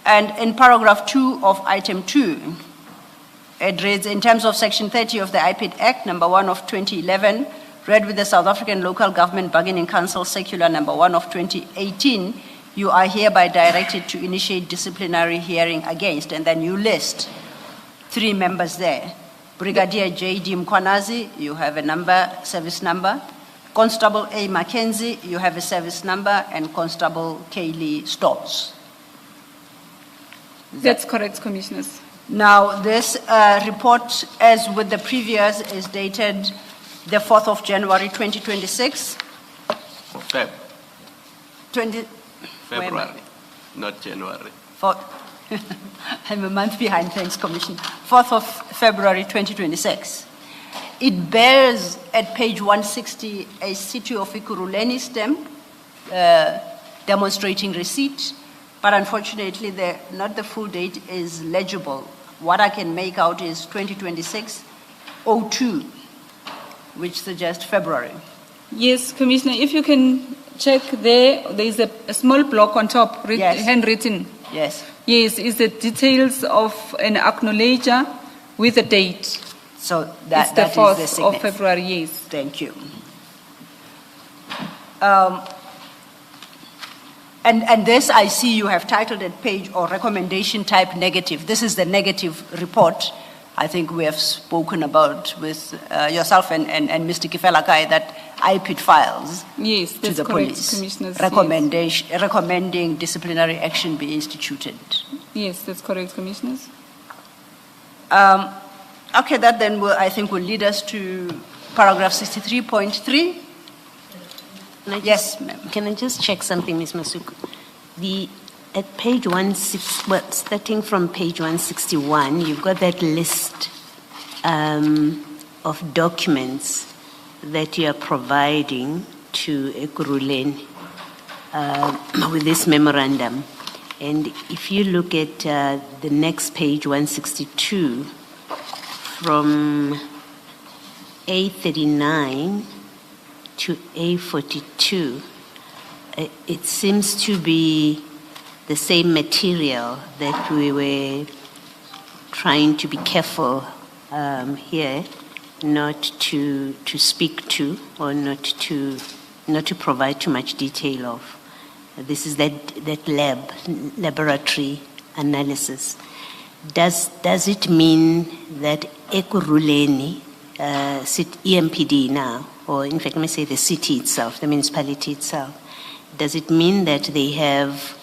And in paragraph 2 of item 2, it reads, in terms of section 30 of the IPID Act, number 1 of 2011, read with the South African Local Government Bargaining Council Circular number 1 of 2018, you are hereby directed to initiate disciplinary hearing against, and then you list 3 members there. Brigadier J.D. Mkwanazi, you have a number, service number. Constable A. Mackenzie, you have a service number, and Constable Kaylee Stoltz. That's correct, Commissioners. Now, this report, as with the previous, is dated the 4th of January 2026. February, not January. I'm a month behind, thanks, Commissioner. 4th of February 2026. It bears at page 160 a City of Ekurhuleni stamp demonstrating receipt, but unfortunately, not the full date is legible. What I can make out is 2026-02, which suggests February. Yes, Commissioner, if you can check there is a small block on top, Yes. handwritten. Yes. Yes, it's the details of an acknowledger with a date. So It's that the is 4th the of signature. February, yes. Thank you. And this, I see you have titled it page or recommendation type negative. This is the negative report I think we have spoken about with yourself and Mr. Kifelakai that IPID files Yes, to that's the correct, police, Commissioners. recommending disciplinary action be instituted. Yes, that's correct, Commissioners. Okay, that then I think will lead us to paragraph 63.3. Yes, ma'am. Can I just check something, Ms. Masuku? At page 16, well, starting from page 161, you've got that list of documents that you are providing to Ekurhuleni with this memorandum. And if you look at the next page, 162, from A39 to A42, it seems to be the same material that we were trying to be careful here not to speak to or not to provide too much detail of. This is that laboratory analysis. Does it mean that Ekurhuleni, EMPD now, or in fact, let me say the city itself, the municipality itself, does it mean that they have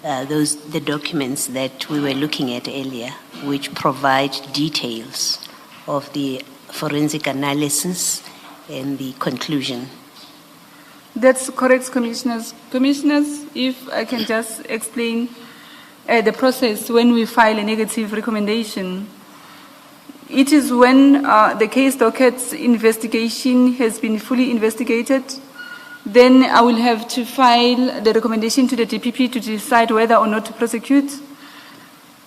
the documents that we were looking at earlier, which provide details of the forensic analysis and the conclusion? That's correct, Commissioners. Commissioners, if I can just explain the process when we file a negative recommendation. It is when the case docket's investigation has been fully investigated, then I will have to file the recommendation to the DPP to decide whether or not to prosecute.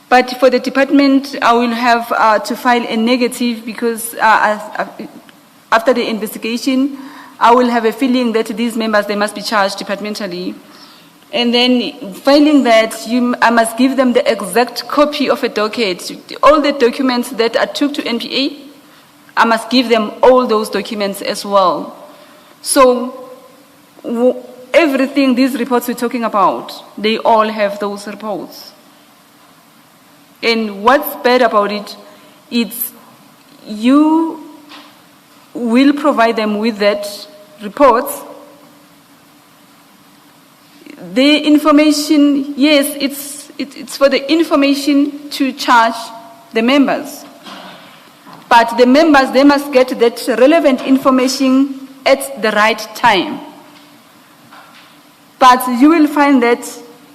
But for the department, I will have to file a negative because after the investigation, I will have a feeling that these members, they must be charged departmentally. And then filing that, I must give them the exact copy of a docket. All the documents that I took to NPA, I must give them all those documents as well. So everything, these reports we're talking about, they all have those reports. And what's bad about it, it's you will provide them with that reports. The information, yes, it's for the information to charge the members. But the members, they must get that relevant information at the right time. But you will find that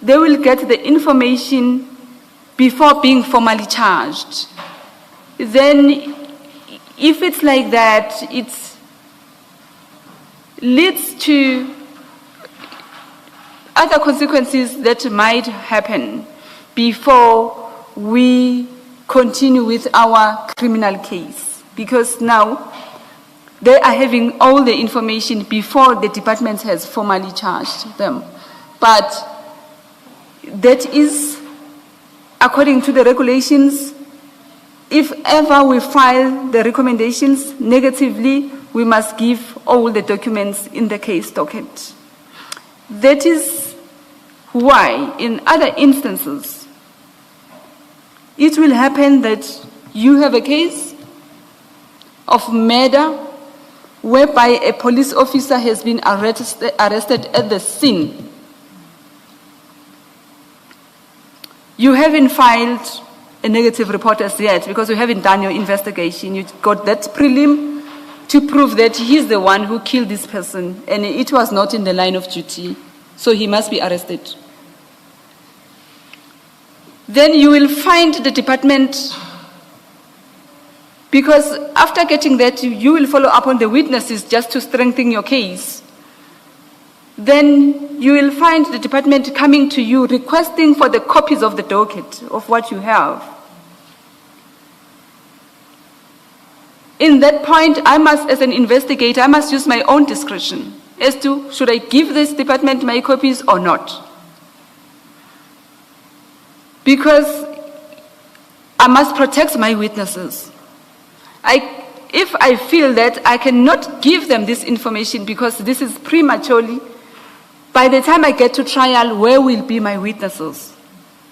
they will get the information before being formally charged. Then, if it's like that, it leads to other consequences that might happen before we continue with our criminal case. Because now, they are having all the information before the department has formally charged them. But that is, according to the regulations, if ever we file the recommendations negatively, we must give all the documents in the case docket. That is why, in other instances, it will happen that you have a case of murder whereby a police officer has been arrested at the scene. You haven't filed a negative report as yet because you haven't done your investigation. You got that prelim to prove that he's the one who killed this person and it was not in the line of duty, so he must be arrested. Then you will find the department, because after getting that, you will follow up on the witnesses just to strengthen your case. Then you will find the department coming to you requesting for the copies of the docket of what you have. In that point, I must, as an investigator, I must use my own discretion as to should I give this department my copies or not. Because I must protect my witnesses. If I feel that I cannot give them this information because this is prematurely, by the time I get to trial, where will be my witnesses?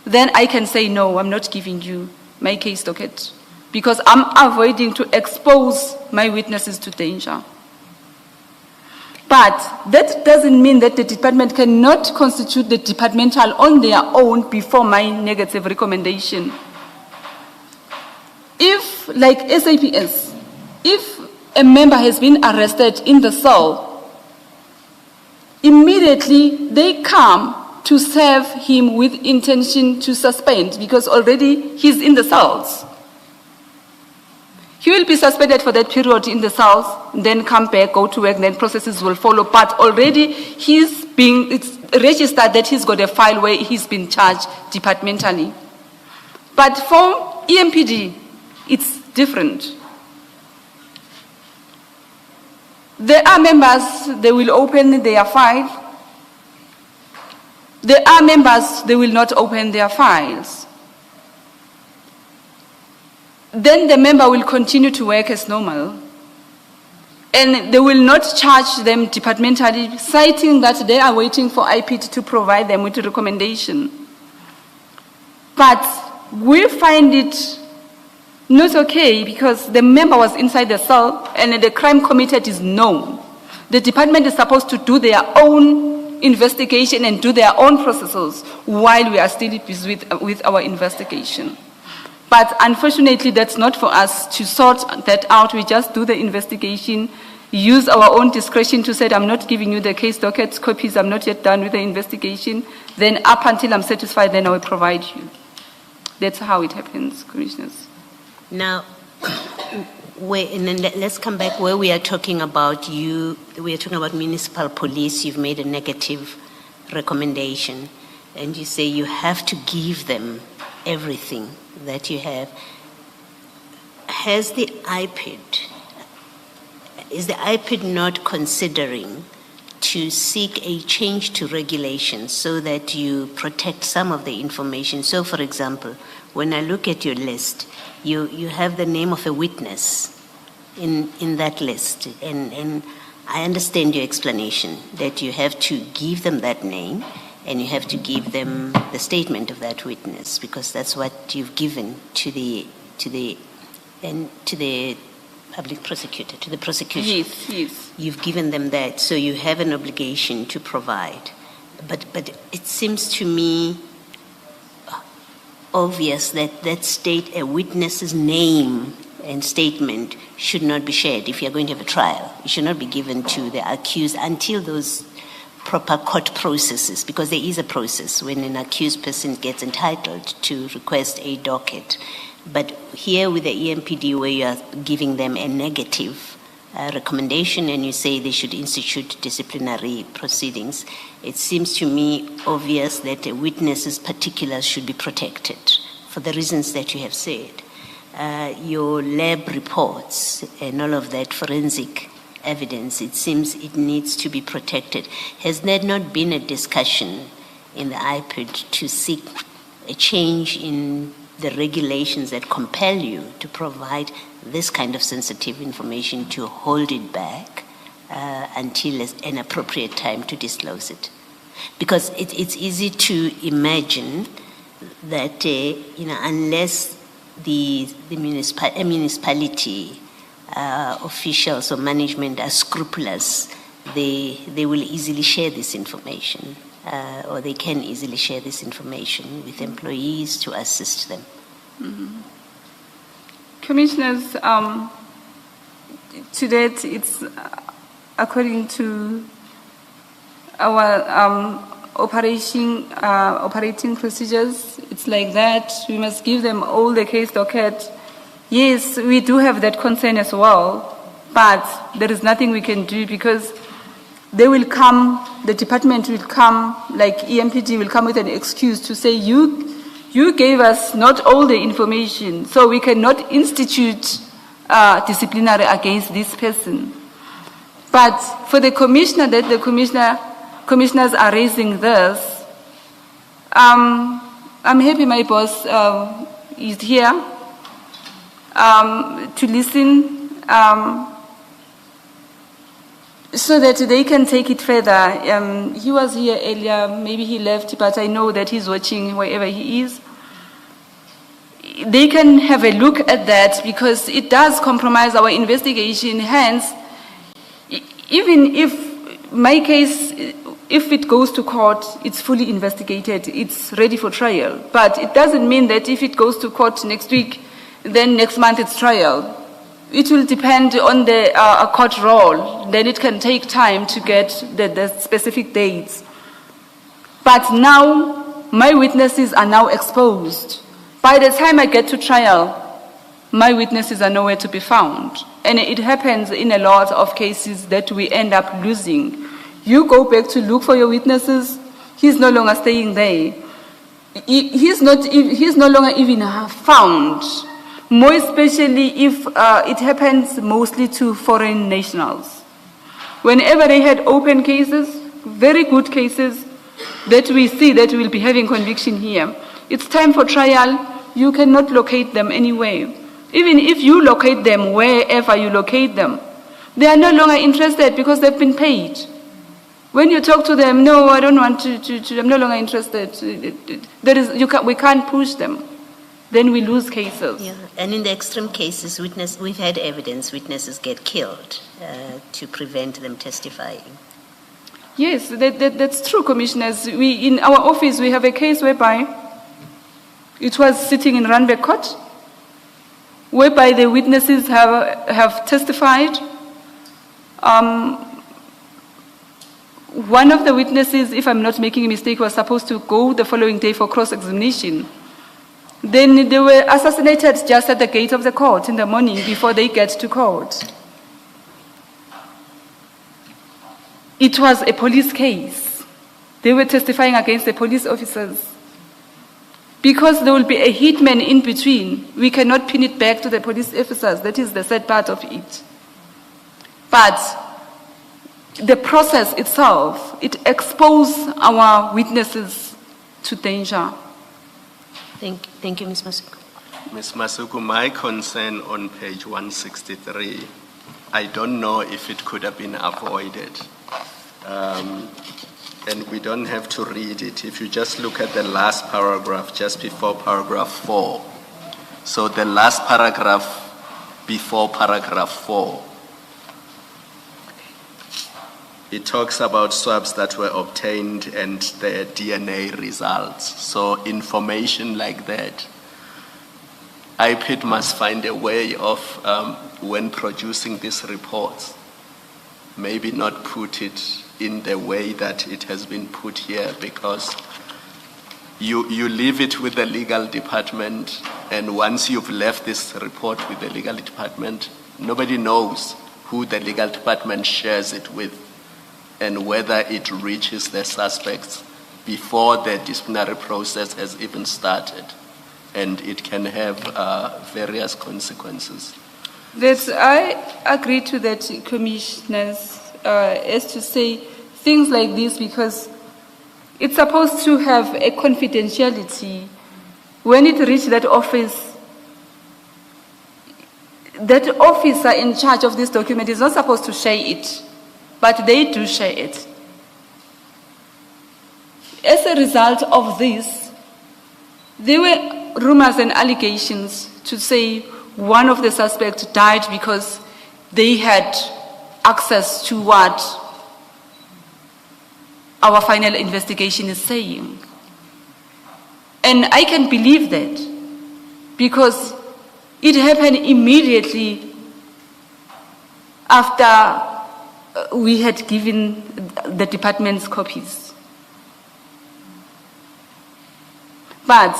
Then I can say, no, I'm not giving you my case docket because I'm avoiding to expose my witnesses to danger. But that doesn't mean that the department cannot constitute the departmental on their own before my negative recommendation. If, like SAPS, if a member has been arrested in the cell, immediately they come to serve him with intention to suspend because already he's in the cells. He will be suspended for that period in the cells, then come back, go to work, then processes will follow. But already it's registered that he's got a file where he's been charged departmentally. But for EMPD, it's different. There are members, they will open their file. There are members, they will not open their files. Then the member will continue to work as normal. And they will not charge them departmentally, citing that they are waiting for IPT to provide them with a recommendation. But we find it not okay because the member was inside the cell and the crime committed is known. The department is supposed to do their own investigation and do their own processes while we are still busy with our investigation. But unfortunately, that's not for us to sort that out. We just do the investigation, use our own discretion to say, I'm not giving you the case docket copies, I'm not yet done with the investigation. Then up until I'm satisfied, then I will provide you. That's how it happens, Commissioners. Now, and then let's come back where we are talking about we are talking about municipal police. You've made a negative recommendation, and you say you have to give them everything that you have. Is the IPID not considering to seek a change to regulations so that you protect some of the information? So, for example, when I look at your list, you have the name of a witness in that list? And I understand your explanation that you have to give them that name and you have to give them the statement of that witness, because that's what you've given to the public prosecutor, to the prosecution. Yes, yes. You've given them that, so you have an obligation to provide. But it seems to me obvious that a witness's name and statement should not be shared if you're going to have a trial. It should not be given to the accused until those proper court processes, because there is a process when an accused person gets entitled to request a docket. But here with the EMPD, where you are giving them a negative recommendation and you say they should institute disciplinary proceedings, it seems to me obvious that a witness's particulars should be protected for the reasons that you have said. Your lab reports and all of that forensic evidence, it seems it needs to be protected. Has there not been a discussion in the IPID to seek a change in the regulations that compel you to provide this kind of sensitive information, to hold it back until an appropriate time to disclose it? Because it's easy to imagine that unless the municipality officials or management are scrupulous, they will easily share this information, or they can easily share this information with employees to assist them. Mm-hmm. Commissioners, to date, it's according to our operating procedures, it's like that. We must give them all the case docket. Yes, we do have that concern as well, but there is nothing we can do, because they will come, the department will come, like EMPD will come with an excuse to say, you gave us not all the information, so we cannot institute disciplinary against this person. But for the commissioner, that the commissioners are raising this, I'm happy my boss is here to listen, so that they can take it further. He was here earlier, maybe he left, but I know that he's watching wherever he is. They can have a look at that, because it does compromise our investigation. Hence, even if my case, if it goes to court, it's fully investigated, it's ready for trial. But it doesn't mean that if it goes to court next week, then next month it's trial. It will depend on the court roll. Then it can take time to get the specific dates. But now, my witnesses are now exposed. By the time I get to trial, my witnesses are nowhere to be found. And it happens in a lot of cases that we end up losing. You go back to look for your witnesses, he's no longer staying there. He's no longer even found. More especially if it happens mostly to foreign nationals. Whenever they had open cases, very good cases, that we see that we will be having conviction here, it's time for trial, you cannot locate them anywhere. Even if you locate them wherever you locate them, they are no longer interested because they've been paid. When you talk to them, no, I don't want to I'm no longer interested. We can't push them. Then we lose cases. Yeah. And in the extreme cases, we've had evidence witnesses get killed to prevent them testifying. Yes, that's true, Commissioners. In our office, we have a case whereby it was sitting in Randburg Court, whereby the witnesses have testified. One of the witnesses, if I'm not making a mistake, was supposed to go the following day for cross-examination. Then they were assassinated just at the gate of the court in the morning before they get to court. It was a police case. They were testifying against the police officers. Because there will be a hitman in between, we cannot pin it back to the police officers. That is the sad part of it. But the process itself, it exposes our witnesses to danger. Thank you, Ms. Masuku. Ms. Masuku, my concern on page 163 I don't know if it could have been avoided. And we don't have to read it. If you just look at the last paragraph, just before paragraph 4. So the last paragraph before paragraph 4, it talks about swabs that were obtained and their DNA results. So information like that, IPID must find a way of, when producing these reports, maybe not put it in the way that it has been put here, because you leave it with the legal department, and once you've left this report with the legal department, nobody knows who the legal department shares it with and whether it reaches the suspects before the disciplinary process has even started. And it can have various consequences. I agree to that, Commissioners, as to say things like this, because it's supposed to have a confidentiality. When it reaches that office, that officer in charge of this document is not supposed to share it, but they do share it. As a result of this, there were rumors and allegations to say one of the suspects died because they had access to what our final investigation is saying. And I can believe that because it happened immediately after we had given the department's copies. But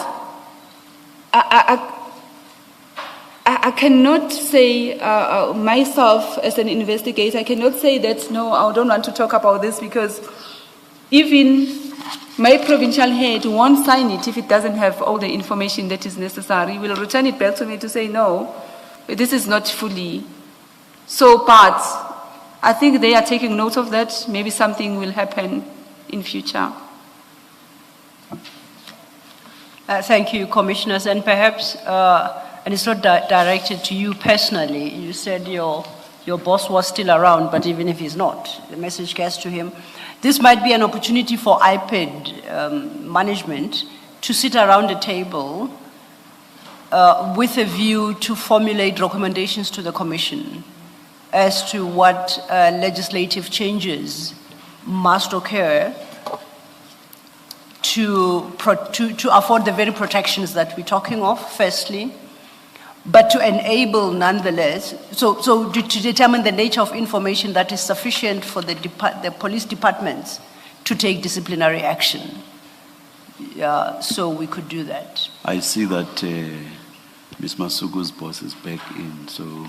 I cannot say myself as an investigator, I cannot say that, no, I don't want to talk about this, because even my provincial head won't sign it if it doesn't have all the information that is necessary. He will return it back to me to say, no, this is not fully. So, but I think they are taking note of that. Maybe something will happen in future. Thank you, Commissioners. And perhaps, and it's not directed to you personally, you said your boss was still around, but even if he's not, the message gets to him. This might be an opportunity for IPID management to sit around a table with a view to formulate recommendations to the Commission as to what legislative changes must occur to afford the very protections that we're talking of, firstly, but to enable nonetheless, so to determine the nature of information that is sufficient for the police departments to take disciplinary action. So we could do that. I see that Ms. Masuku's boss is back in, so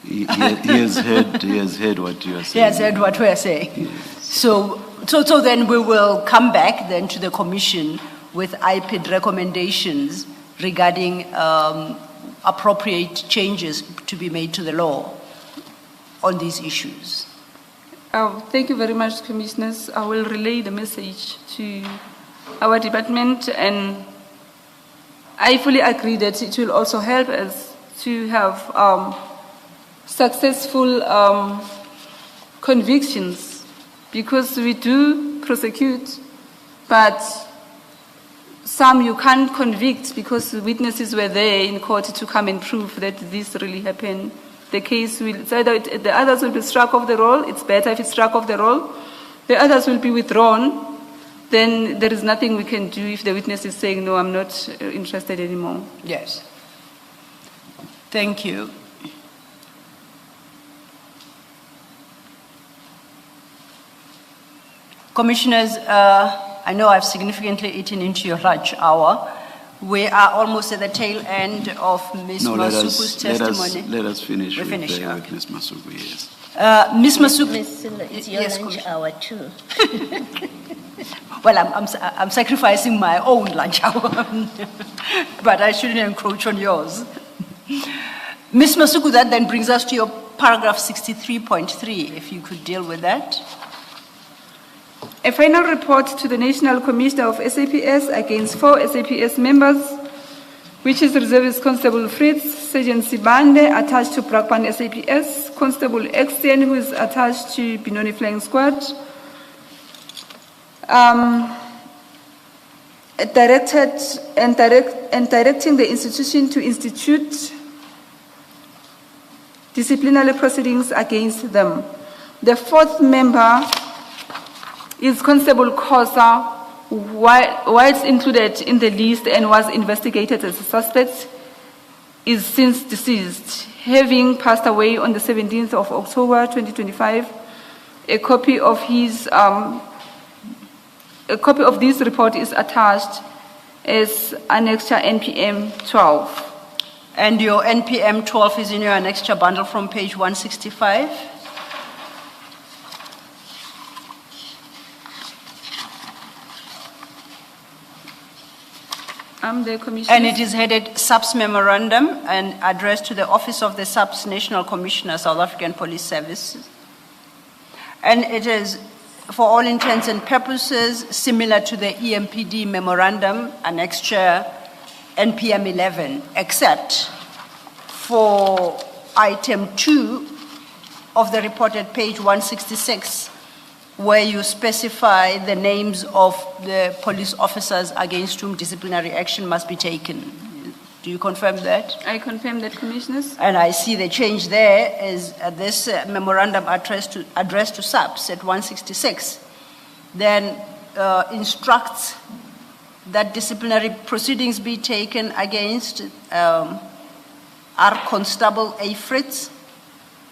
he has heard what you are saying. He has heard what we are saying. Yes. So then we will come back then to the Commission with IPID recommendations regarding appropriate changes to be made to the law on these issues. Thank you very much, Commissioners. I will relay the message to our department, and I fully agree that it will also help us to have successful convictions, because we do prosecute, but some you can't convict because witnesses were there in court to come and prove that this really happened. The case will, the others will be struck off the roll. It's better if it's struck off the roll. The others will be withdrawn. Then there is nothing we can do if the witness is saying, no, I'm not interested anymore. Yes. Thank you. Commissioners, I know I've significantly eaten into your lunch hour. We are almost at the tail end of Ms. Masuku's testimony. Let us finish with okay. Ms. Masuku, yes. Ms. Masuku. It's your lunch hour too. Well, I'm sacrificing my own lunch hour, but I shouldn't encroach on yours. Ms. Masuku, that then brings us to your paragraph 63.3, if you could deal with that. A final report to the National Commissioner of SAPS against 4 SAPS members which is Reservist Constable Fritz, Sergeant Sibande, attached to Brakpan SAPS, Constable Extien, who is attached to Binoni Flying Squad, directing the institution to institute disciplinary proceedings against them. The fourth member is Constable Khosa, whilst included in the list and was investigated as a suspect, is since deceased, having passed away on the 17th of October 2025. A copy of this report is attached as Annexure NPM 12. And your NPM 12 is in your annexure bundle from page 165. I'm the Commissioner. And it is headed SAPS Memorandum and addressed to the Office of the SAPS National Commissioner, South African Police Services. And it is, for all intents and purposes, similar to the EMPD Memorandum, annexure NPM 11, except for item 2 of the report at page 166, where you specify the names of the police officers against whom disciplinary action must be taken. Do you confirm that? I confirm that, Commissioners. And I see the change there is this memorandum addressed to SAPS at 166, then instructs that disciplinary proceedings be taken against R. Constable A. Fritz,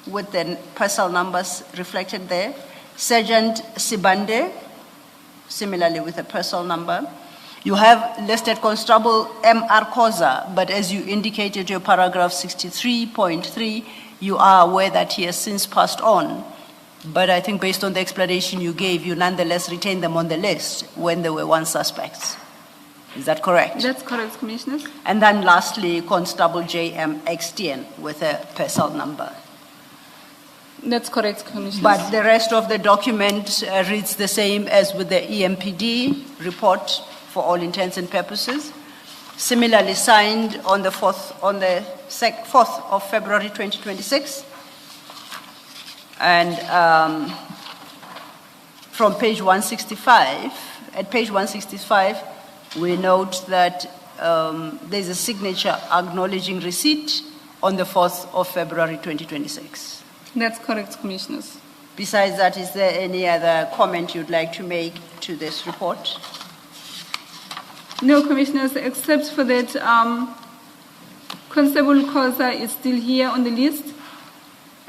with the personal numbers reflected there, Sergeant Sibande, similarly with a personal number. You have listed Constable M.R. Khoza, but as you indicated your paragraph 63.3, you are aware that he has since passed on. But I think based on the explanation you gave, you nonetheless retained them on the list when they were once suspects. Is that correct? That's correct, Commissioners. And then lastly, Constable J.M. Extien with a personal number. That's correct, Commissioners. But the rest of the document reads the same as with the EMPD report for all intents and purposes. Similarly signed on the 4th of February 2026. And from page 165, at page 165, we note that there's a signature acknowledging receipt on the 4th of February 2026. That's correct, Commissioners. Besides that, is there any other comment you'd like to make to this report? No, Commissioners, except for that Constable Khoza is still here on the list.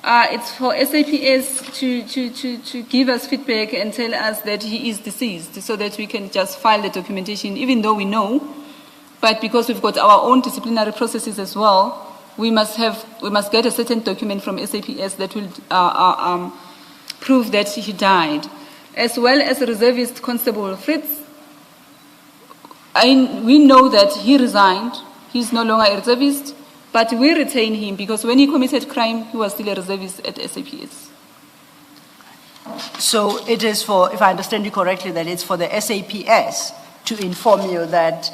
It's for SAPS to give us feedback and tell us that he is deceased so that we can just file the documentation, even though we know. But because we've got our own disciplinary processes as well, we must get a certain document from SAPS that will prove that he died. As well as Reservist Constable Fritz, we know that he resigned. He's no longer a reservist, but we retain him because when he committed crime, he was still a reservist at SAPS. So it is for, if I understand you correctly, that it's for the SAPS to inform you that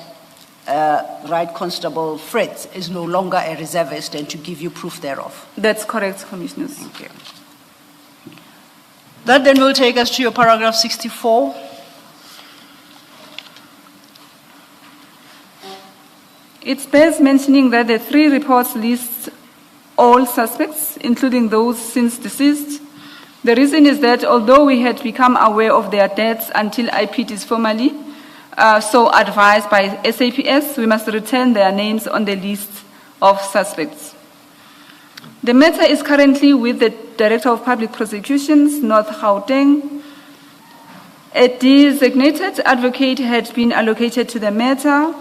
Right Constable Fritz is no longer a reservist and to give you proof thereof. That's correct, Commissioners. Thank you. That then will take us to your paragraph 64. It bears mentioning that the 3 reports list all suspects, including those since deceased. The reason is that although we had become aware of their deaths until IPT is formally so advised by SAPS, we must retain their names on the list of suspects. The matter is currently with the Director of Public Prosecutions, North Gauteng. A designated advocate had been allocated to the matter,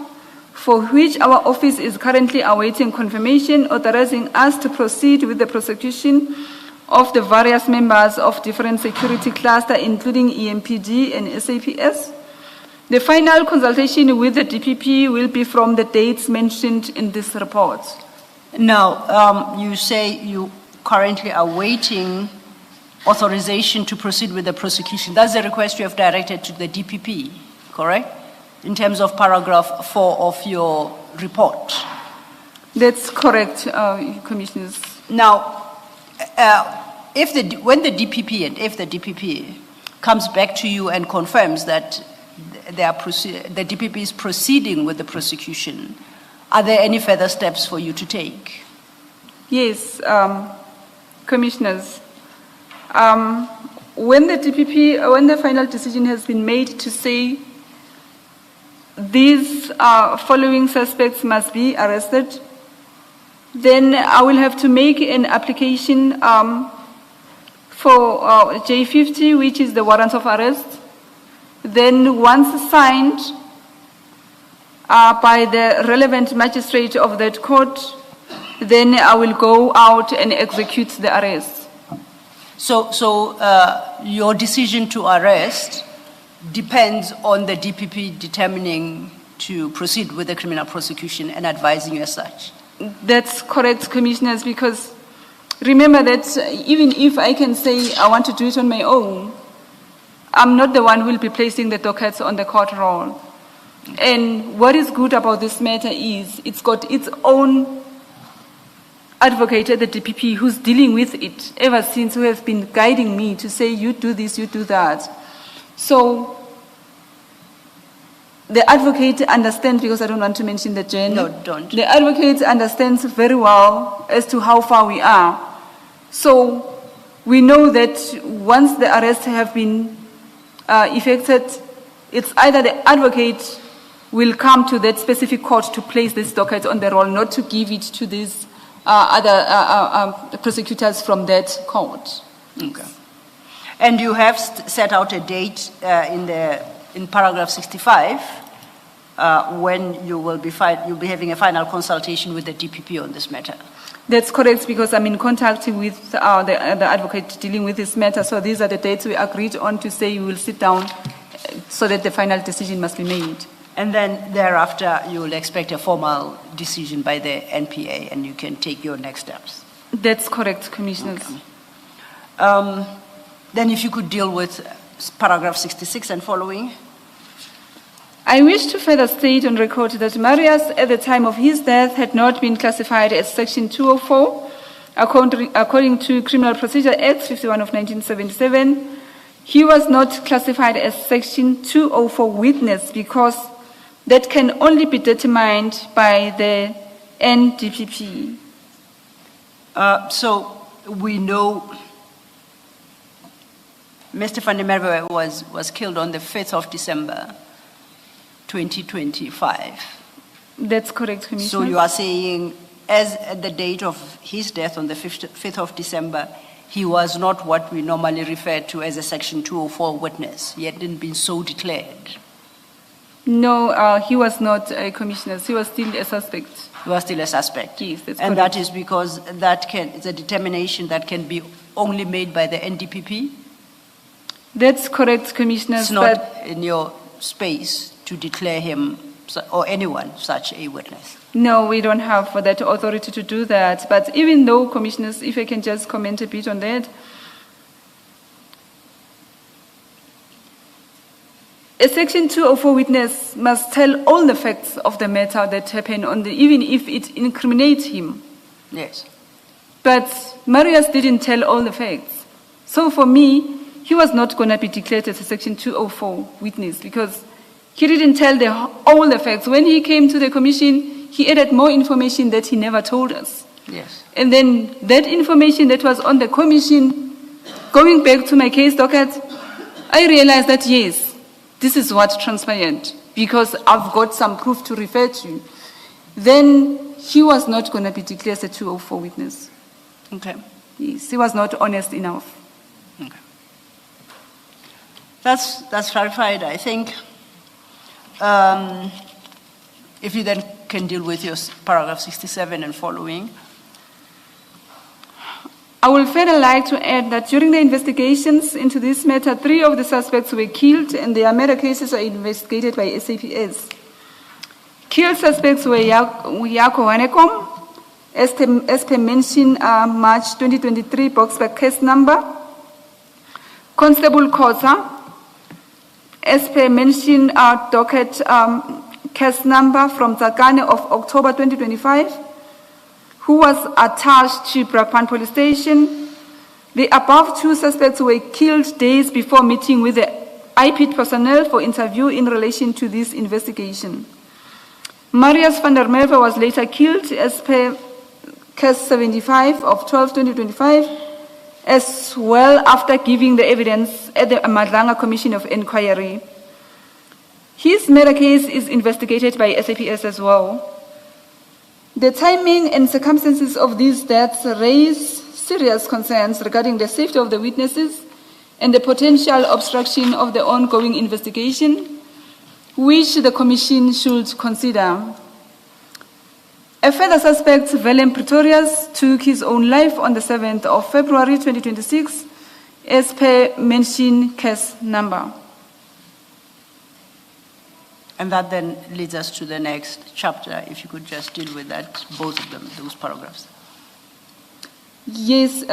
for which our office is currently awaiting confirmation authorizing us to proceed with the prosecution of the various members of different security clusters, including EMPD and SAPS. The final consultation with the DPP will be from the dates mentioned in this report. Now, you say you currently are awaiting authorization to proceed with the prosecution. That's the request you have directed to the DPP, correct? In terms of paragraph 4 of your report. That's correct, Commissioners. Now, when the DPP comes back to you and confirms that the DPP is proceeding with the prosecution, are there any further steps for you to take? Yes, Commissioners. When the final decision has been made to say these following suspects must be arrested, then I will have to make an application for J50, which is the warrant of arrest. Then once signed by the relevant magistrate of that court, then I will go out and execute the arrest. So your decision to arrest depends on the DPP determining to proceed with the criminal prosecution and advising you as such? That's correct, Commissioners, because remember that even if I can say I want to do it on my own, I'm not the one who will be placing the dockets on the court roll. And what is good about this matter is it's got its own advocate at the DPP who's dealing with it ever since, who has been guiding me to say, you do this, you do that. So the advocate understands, because I don't want to mention the journey. No, don't. The advocate understands very well as to how far we are. So we know that once the arrests have been effected, it's either the advocate will come to that specific court to place this docket on the roll, not to give it to these other prosecutors from that court. Okay. And you have set out a date in paragraph 65 when you'll be having a final consultation with the DPP on this matter. That's correct, because I'm in contact with the advocate dealing with this matter. So these are the dates we agreed on to say we will sit down so that the final decision must be made. And then thereafter, you will expect a formal decision by the NPA and you can take your next steps. That's correct, Commissioners. Okay. Then if you could deal with paragraph 66 and following. I wish to further state on record that Marius, at the time of his death, had not been classified as Section 204, according to Criminal Procedure Act 51 of 1977. He was not classified as Section 204 witness because that can only be determined by the NDPP. So we know Mr. Van der Merwe was killed on the 5th of December, 2025. That's correct, Commissioner. So you are saying, as at the date of his death on the 5th of December, he was not what we normally refer to as a Section 204 witness. He hadn't been so declared. No, he was not a commissioner. He was still a suspect. He was still a suspect. Yes, that's and correct. that is because it's a determination that can be only made by the NDPP? That's correct, Commissioner. It's not in your space to declare him or anyone such a witness. No, we don't have that authority to do that. But even though, Commissioners, if I can just comment a bit on that, a Section 204 witness must tell all the facts of the matter that happened even if it incriminates him. Yes. But Marius didn't tell all the facts. So for me, he was not going to be declared as a Section 204 witness because he didn't tell all the facts. When he came to the commission, he added more information that he never told us. Yes. And then that information that was on the commission, going back to my case docket, I realized that yes, this is what transpired because I've got some proof to refer to. Then he was not going to be declared as a 204 witness. Okay. Yes, he was not honest enough. Okay. That's clarified, I think. If you then can deal with your paragraph 67 and following. I would further like to add that during the investigations into this matter, 3 of the suspects were killed and their murder cases are investigated by SAPS. Killed suspects were Yako Hanekom, as per mentioned March 2023 Boxback case number, Constable Khoza, as per mentioned docket case number from Tsakane of October 2025, who was attached to Brakpan police station. The above two suspects were killed days before meeting with the IPID personnel for interview in relation to this investigation. Marius van der Merwe was later killed as per case 75 of 12/2025, as well after giving the evidence at the Madlanga Commission of Inquiry. His murder case is investigated by SAPS as well. The timing and circumstances of these deaths raise serious concerns regarding the safety of the witnesses and the potential obstruction of the ongoing investigation, which the Commission should consider. A further suspect, Willem Pretorius, took his own life on the 7th of February 2026, as per mentioned case number. And that then leads us to the next chapter, if you could just deal with that, both of them, those paragraphs. Yes,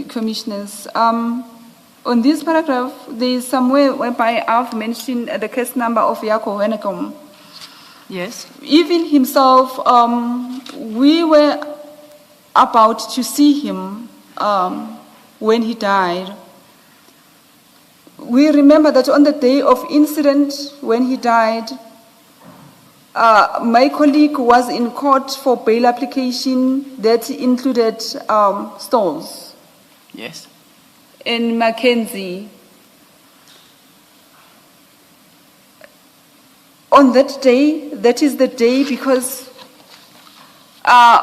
Commissioners. On this paragraph, there is somewhere whereby I've mentioned the case number of Jaco Wennekom. Yes. Even himself, we were about to see him when he died. We remember that on the day of incident, when he died, my colleague was in court for bail application that included Stones. Yes. And Mackenzie. On that day, that is the day because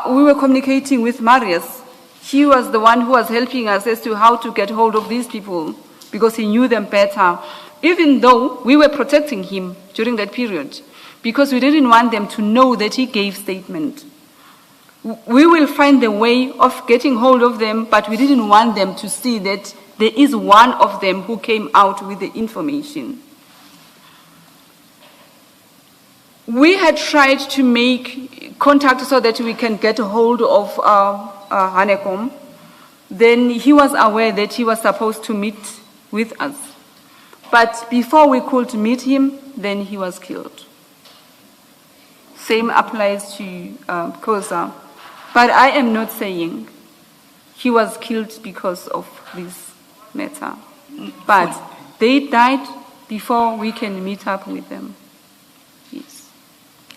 we were communicating with Marius. He was the one who was helping us as to how to get hold of these people because he knew them better, even though we were protecting him during that period because we didn't want them to know that he gave statement. We will find the way of getting hold of them, but we didn't want them to see that there is one of them who came out with the information. We had tried to make contact so that we can get a hold of Hanekom. Then he was aware that he was supposed to meet with us. But before we could meet him, then he was killed. Same applies to Kosa. But I am not saying he was killed because of this matter. But they died before we can meet up with them. Yes.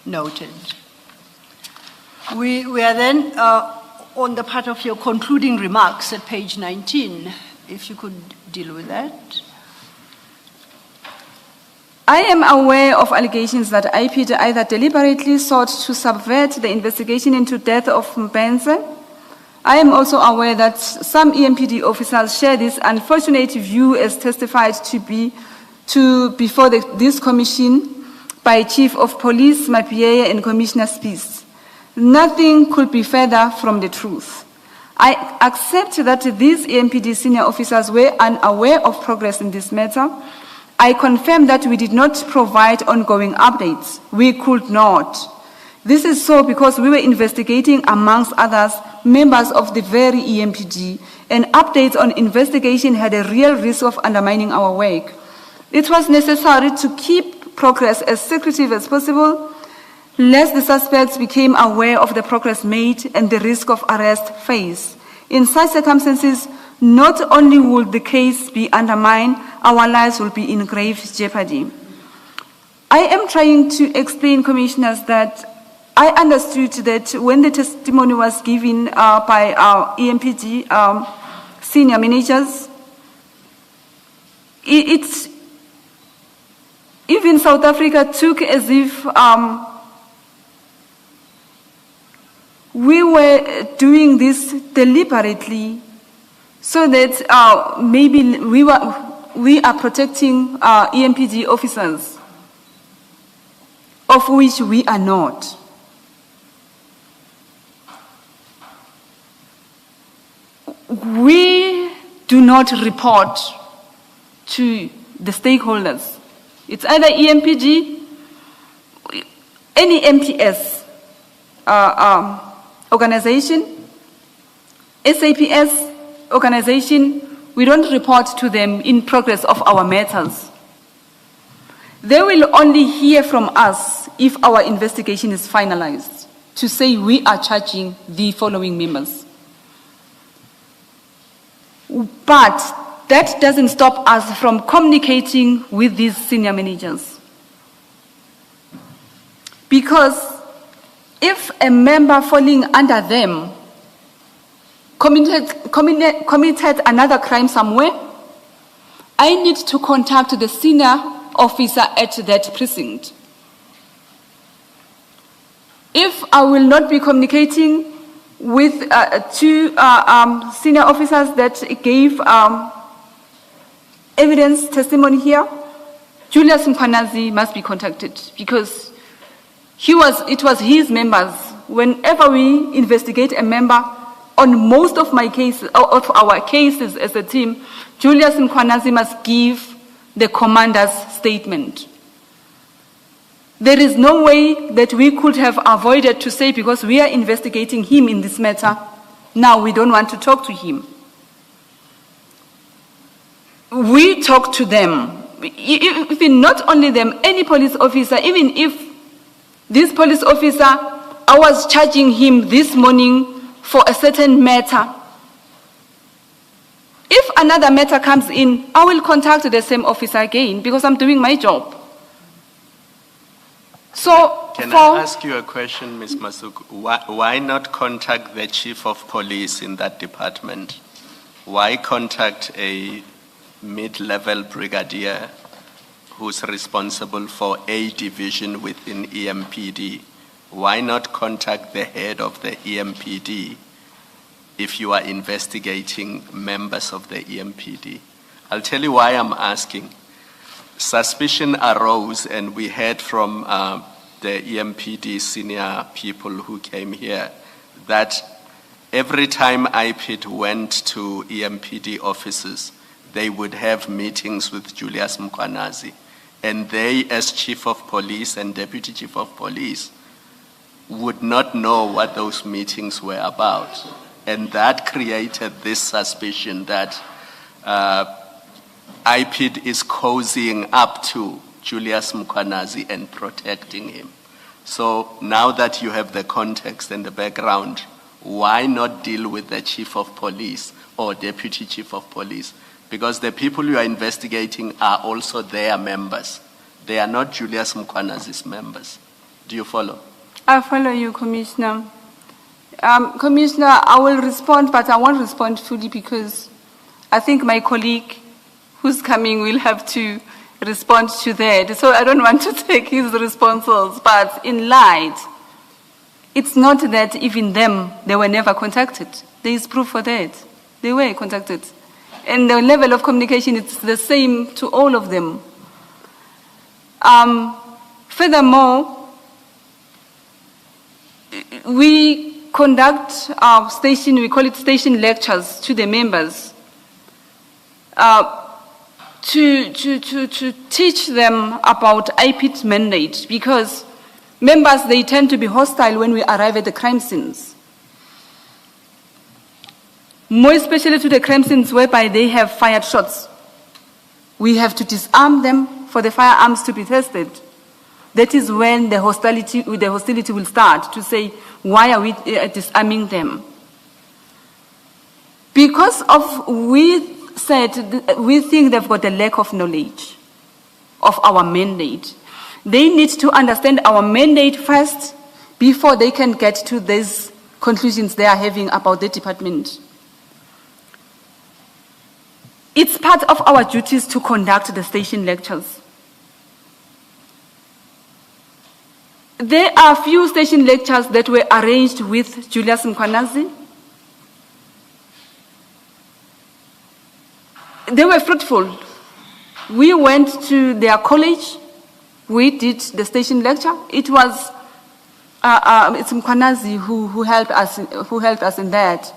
Noted. We are then on the part of your concluding remarks at page 19, if you could deal with that. I am aware of allegations that IPID either deliberately sought to subvert the investigation into death of Mbenze. I am also aware that some EMPD officers share this unfortunate view as testified before this commission by Chief of Police Mapieye and Commissioner Spies. Nothing could be further from the truth. I accept that these EMPD senior officers were unaware of progress in this matter. I confirm that we did not provide ongoing updates. We could not. This is so because we were investigating, amongst others, members of the very EMPD, and updates on investigation had a real risk of undermining our work. It was necessary to keep progress as secretive as possible, lest the suspects became aware of the progress made and the risk of arrest faced. In such circumstances, not only would the case be undermined, our lives will be in grave jeopardy. I am trying to explain, Commissioners, that I understood that when the testimony was given by our EMPD senior managers, even South Africa took as if we were doing this deliberately so that maybe we are protecting EMPD officers, of which we are not. We do not report to the stakeholders. It's either EMPD, any MPS organization, SAPS organization. We don't report to them in progress of our matters. They will only hear from us if our investigation is finalized. to say we are charging the following members. But that doesn't stop us from communicating with these senior managers. Because if a member falling under them committed another crime somewhere, I need to contact the senior officer at that precinct. If I will not be communicating with two senior officers that gave evidence testimony here, Julius Mkwanazi must be contacted because it was his members. Whenever we investigate a member, on most of my cases, of our cases as a team, Julius Mkwanazi must give the commander's statement. There is no way that we could have avoided to say, because we are investigating him in this matter, now we don't want to talk to him. We talk to them. Even not only them, any police officer, even if this police officer, I was charging him this morning for a certain matter. If another matter comes in, I will contact the same officer again because I'm doing my job. So, Can I ask you a question, Ms. Masuku? Why not contact the chief of police in that department? Why contact a mid-level brigadier who's responsible for a division within EMPD? Why not contact the head of the EMPD if you are investigating members of the EMPD? I'll tell you why I'm asking. Suspicion arose, and we heard from the EMPD senior people who came here that every time IPID went to EMPD offices, they would have meetings with Julius Mkwanazi, and they, as chief of police and deputy chief of police, would not know what those meetings were about. And that created this suspicion that IPID is cozying up to Julius Mkwanazi and protecting him. So now that you have the context and the background, why not deal with the chief of police or deputy chief of police? Because the people you are investigating are also their members. They are not Julius Mkwanazi's members. Do you follow? I follow you, Commissioner. Commissioner, I will respond, but I won't respond fully because I think my colleague who's coming will have to respond to that. So I don't want to take his responses, but in light, it's not that even them, they were never contacted. There is proof for that. They were contacted. And the level of communication is the same to all of them. Furthermore, we conduct our station, we call it station lectures to the members to teach them about IPID's mandate, because members, they tend to be hostile when we arrive at the crime scenes. More especially to the crime scenes whereby they have fired shots. We have to disarm them for the firearms to be tested. That is when the hostility will start to say, why are we disarming them? Because we think they've got a lack of knowledge of our mandate. They need to understand our mandate first before they can get to these conclusions they are having about the department. It's part of our duties to conduct the station lectures. There are a few station lectures that were arranged with Julius Mkwanazi. They were fruitful. We went to their college. We did the station lecture. It was it's Mkwanazi who helped us in that.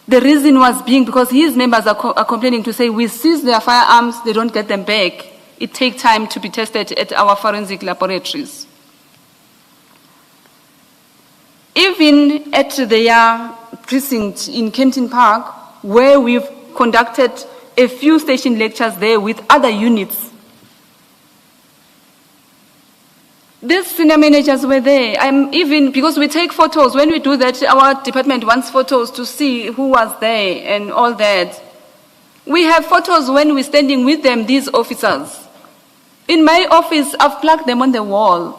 The reason was being because his members are complaining to say we seize their firearms, they don't get them back. It takes time to be tested at our forensic laboratories. Even at their precinct in Kenton Park, where we've conducted a few station lectures there with other units, These senior managers were there. Because we take photos. When we do that, our department wants photos to see who was there and all that. We have photos when we're standing with them, these officers. In my office, I've plugged them on the wall.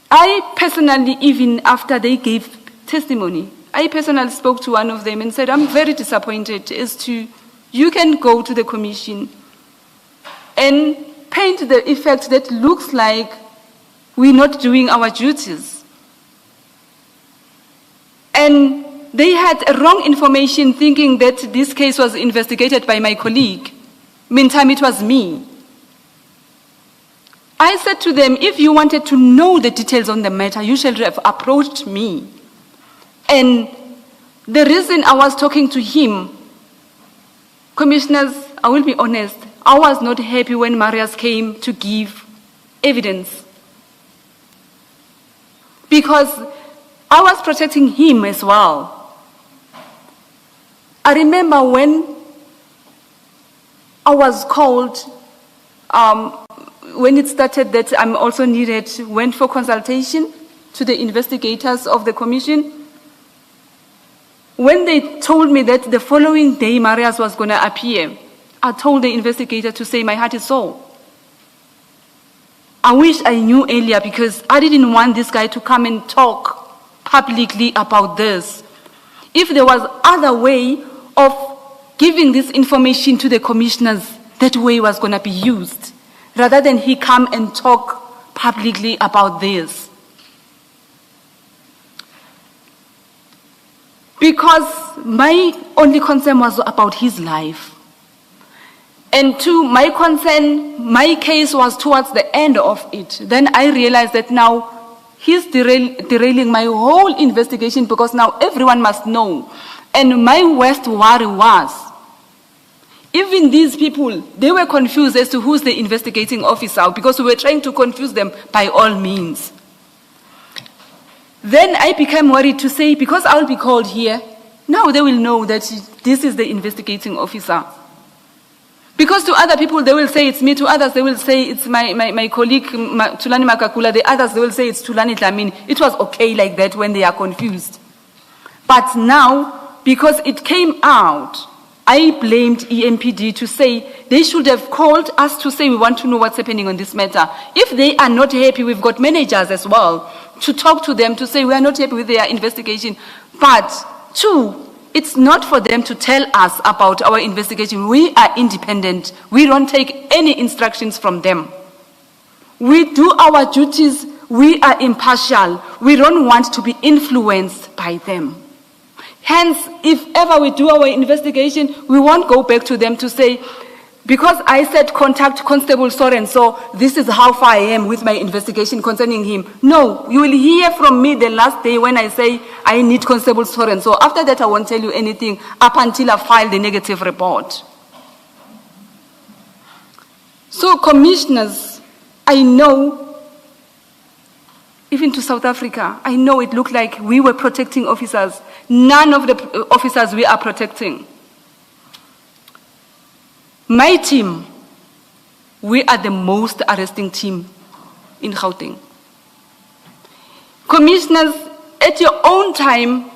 I personally, even after they gave testimony, I personally spoke to one of them and said, I'm very disappointed as to, you can go to the commission and paint the effect that looks like we're not doing our duties. And they had wrong information thinking that this case was investigated by my colleague. Meantime, it was me. I said to them, if you wanted to know the details on the matter, you should have approached me. And the reason I was talking to him, commissioners, I will be honest, I was not happy when Marius came to give evidence. Because I was protecting him as well. I remember when I was called, when it started that I'm also needed, went for consultation to the investigators of the commission. When they told me that the following day Marius was going to appear, I told the investigator to say, my heart is sore. I wish I knew earlier because I didn't want this guy to come and talk publicly about this. If there was other way of giving this information to the commissioners, that way was going to be used, rather than he come and talk publicly about this. Because my only concern was about his life. And to my concern, my case was towards the end of it. Then I realized that now he's derailing my whole investigation because now everyone must know. And my worst worry was, even these people, they were confused as to who's the investigating officer because we were trying to confuse them by all means. Then I became worried to say, because I'll be called here, now they will know that this is the investigating officer. Because to other people, they will say it's me. To others, they will say it's my colleague, Tulani Makakula. The others, they will say it's Tulani Dlamini. It was okay like that when they are confused. But now, because it came out, I blamed EMPD to say they should have called us to say we want to know what's happening on this matter. If they are not happy, we've got managers as well to talk to them to say we are not happy with their investigation. But two, it's not for them to tell us about our investigation. We are independent. We don't take any instructions from them. We do our duties. We are impartial. We don't want to be influenced by them. Hence, if ever we do our investigation, we won't go back to them to say, because I said contact Constable Soren, so this is how far I am with my investigation concerning him. No, you will hear from me the last day when I say I need Constable Soren. So after that, I won't tell you anything up until I file the negative report. So commissioners, I know, even to South Africa, I know it looked like we were protecting officers. None of the officers we are protecting. My team, we are the most arresting team in Gauteng. Commissioners, at your own time,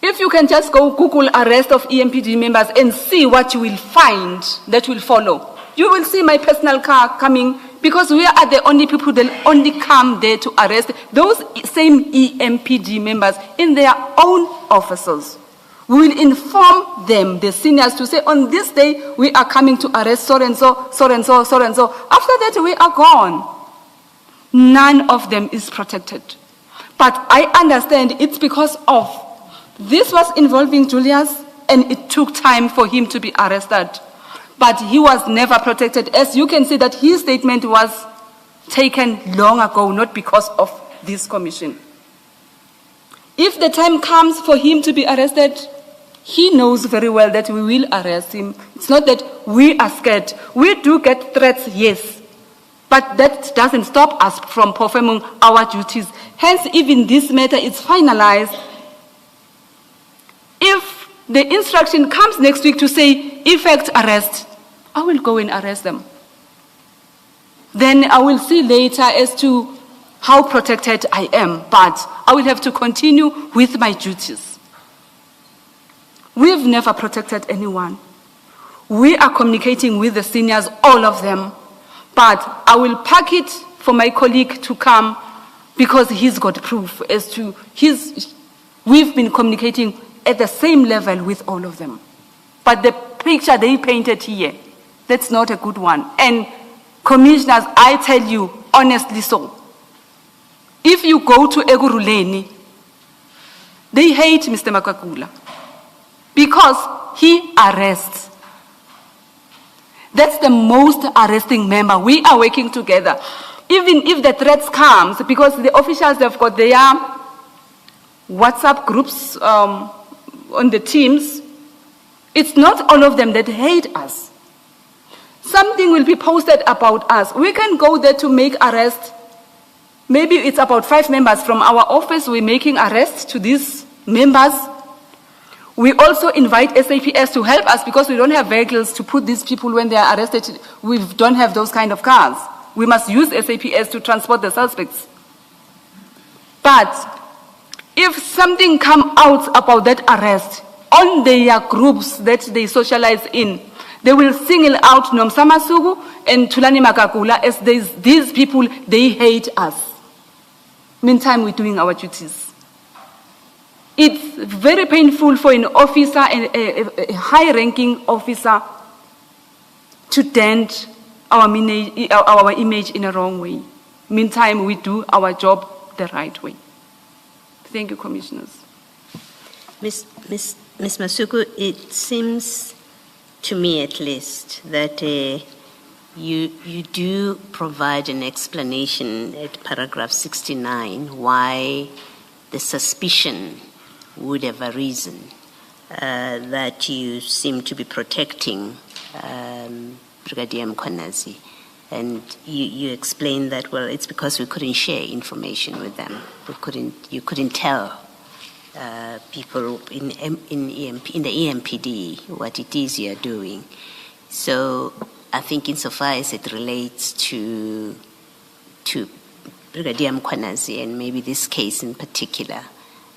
if you can just go Google arrest of EMPD members and see what you will find that will follow. You will see my personal car coming because we are the only people that only come there to arrest those same EMPD members in their own offices. We will inform them, the seniors, to say, on this day, we are coming to arrest so-and-so, so-and-so, so-and-so. After that, we are gone. None of them is protected. But I understand it's because of this was involving Julius, and it took time for him to be arrested. But he was never protected. As you can see that his statement was taken long ago, not because of this commission. If the time comes for him to be arrested, he knows very well that we will arrest him. It's not that we are scared. We do get threats, yes. But that doesn't stop us from performing our duties. Hence, even this matter is finalized. If the instruction comes next week to say, effect arrest, I will go and arrest them. Then I will see later as to how protected I am, but I will have to continue with my duties. We've never protected anyone. We are communicating with the seniors, all of them, but I will pack it for my colleague to come because he's got proof as to we've been communicating at the same level with all of them. But the picture they painted here, that's not a good one. And commissioners, I tell you, honestly so, if you go to Eguruleni, they hate Mr. Makakula because he arrests. That's the most arresting member. We are working together. Even if the threats comes, because the officials have got their WhatsApp groups on the teams, it's not all of them that hate us. Something will be posted about us. We can go there to make arrest. Maybe it's about 5 members from our office. We're making arrests to these members. We also invite SAPS to help us because we don't have vehicles to put these people when they are arrested. We don't have those kind of cars. We must use SAPS to transport the suspects. But if something comes out about that arrest, on their groups that they socialize in, they will single out Nomsama Sugu and Tulani Makakula as these people, they hate us. Meantime, we're doing our duties. It's very painful for an officer, a high-ranking officer, to dent our image in a wrong way. Meantime, we do our job the right way. Thank you, Commissioners. Ms. Masuku, it seems to me at least that you do provide an explanation at paragraph 69 why the suspicion would have arisen that you seem to be protecting Brigadier Mkhwanazi. And you explain that, well, it's because we couldn't share information with them. You couldn't tell people in the EMPD what it is you're doing. So I think insofar as it relates to Brigadier Mkhwanazi and maybe this case in particular,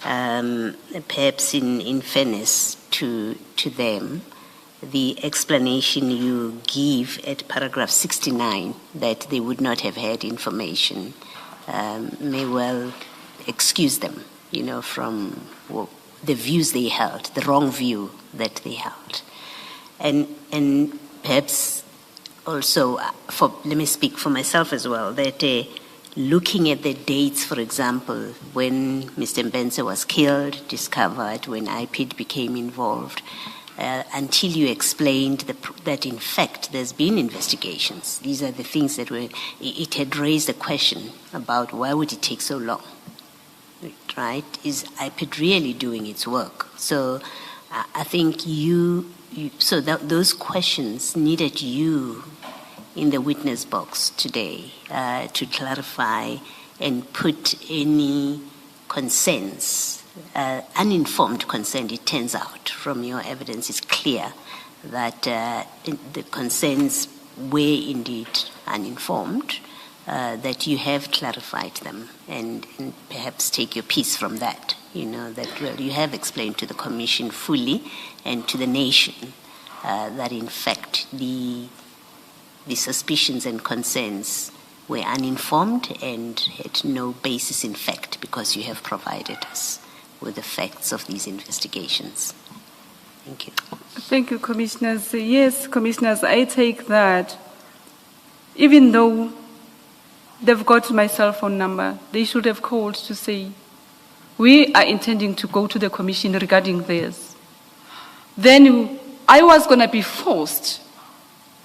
perhaps in fairness to them, the explanation you give at paragraph 69 that they would not have had information may well excuse them, from the views they held, the wrong view that they held. And perhaps also, let me speak for myself as well, that looking at the dates, for example, when Mr. Mbenze was killed, discovered, when IPID became involved, until you explained that in fact there's been investigations. These are the things that it had raised a question about why would it take so long, right? Is IPID really doing its work? So I think those questions needed you in the witness box today to clarify and put any concerns, uninformed consent, it turns out, from your evidence, it's clear that the concerns were indeed uninformed, that you have clarified them and perhaps take your piece from that, that you have explained to the Commission fully and to the nation that in fact the suspicions and concerns were uninformed and had no basis in fact because you have provided us with the facts of these investigations. Thank you. Thank you, Commissioners. Yes, Commissioners, I take that even though they've got my cell phone number, they should have called to say, we are intending to go to the Commission regarding this. Then I was going to be forced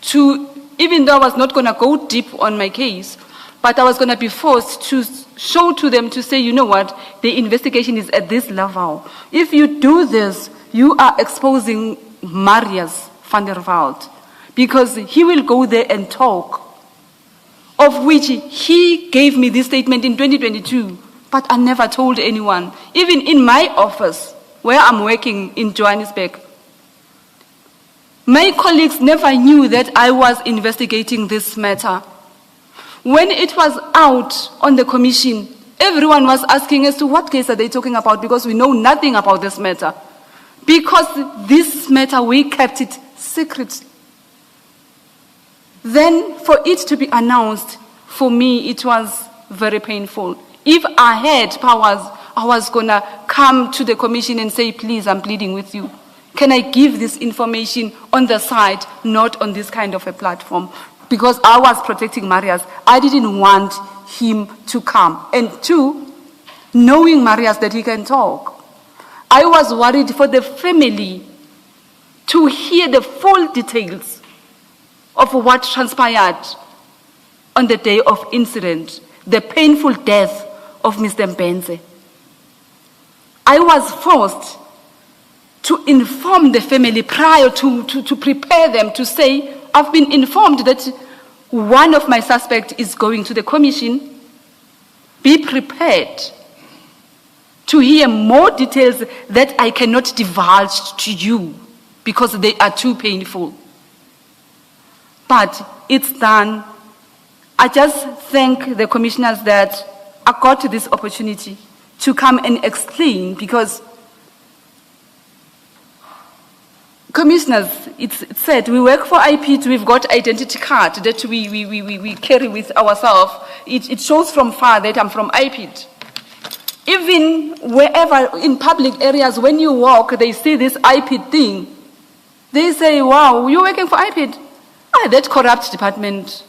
to, even though I was not going to go deep on my case, but I was going to be forced to show to them to say, you know what, the investigation is at this level. If you do this, you are exposing Marius van der Walt, because he will go there and talk, of which he gave me this statement in 2022, but I never told anyone. Even in my office, where I'm working in Johannesburg, My colleagues never knew that I was investigating this matter. When it was out on the commission, everyone was asking as to what case are they talking about, because we know nothing about this matter. Because this matter, we kept it secret. Then for it to be announced, for me, it was very painful. If I had powers, I was going to come to the commission and say, please, I'm pleading with you. Can I give this information on the side, not on this kind of a platform? Because I was protecting Marius. I didn't want him to come. And two, knowing Marius that he can talk, I was worried for the family to hear the full details of what transpired on the day of incident, the painful death of Mr. Mbenze. I was forced to inform the family prior to prepare them to say, I've been informed that one of my suspects is going to the commission. Be prepared to hear more details that I cannot divulge to you because they are too painful. But it's done. I just thank the commissioners that I got this opportunity to come and explain, because commissioners, it's said, we work for IPT, we've got identity card that we carry with ourselves. It shows from far that I'm from IPT. Even wherever in public areas, when you walk, they see this IPT thing. They say, wow, you're working for IPT? Ah, that corrupt department.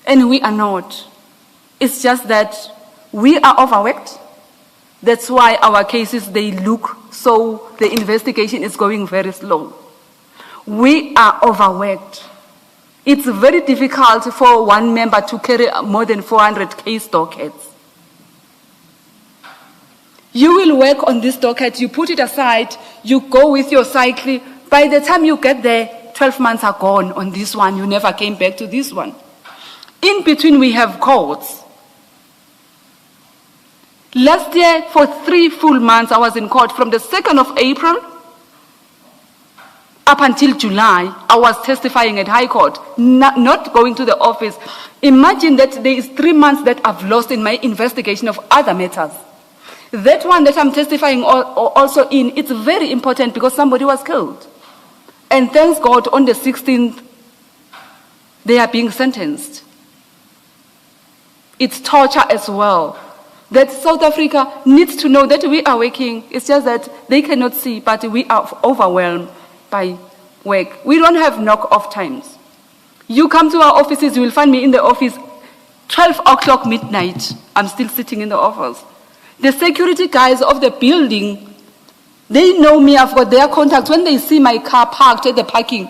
And we are not. It's just that we are overworked. That's why our cases, they look so, the investigation is going very slow. We are overworked. It's very difficult for one member to carry more than 400 case dockets. You will work on this docket, you put it aside, you go with your cycle. By the time you get there, 12 months are gone on this one, you never came back to this one. In between, we have courts. Last year, for 3 full months, I was in court. From the 2nd of April up until July, I was testifying at High Court, not going to the office. Imagine that there is 3 months that I've lost in my investigation of other matters. That one that I'm testifying also in, it's very important because somebody was killed. And thanks God, on the 16th, they are being sentenced. It's torture as well. That South Africa needs to know that we are working. It's just that they cannot see, but we are overwhelmed by work. We don't have knock-off times. You come to our offices, you will find me in the office 12 o'clock midnight. I'm still sitting in the office. The security guys of the building, they know me, I've got their contacts. When they see my car parked at the parking,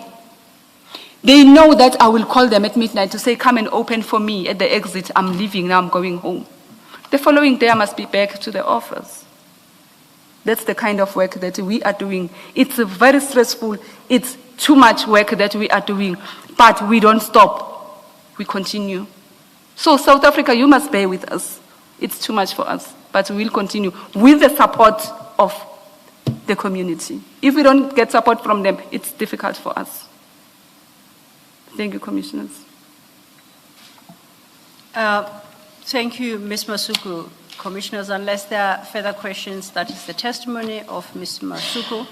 they know that I will call them at midnight to say, come and open for me at the exit. I'm leaving now, I'm going home. The following day, I must be back to the office. That's the kind of work that we are doing. It's very stressful. It's too much work that we are doing, but we don't stop. We continue. So South Africa, you must bear with us. It's too much for us, but we will continue with the support of the community. If we don't get support from them, it's difficult for us. Thank you, Commissioners. Thank you, Ms. Masuku. Commissioners, unless there are further questions, that is the testimony of Ms. Masuku.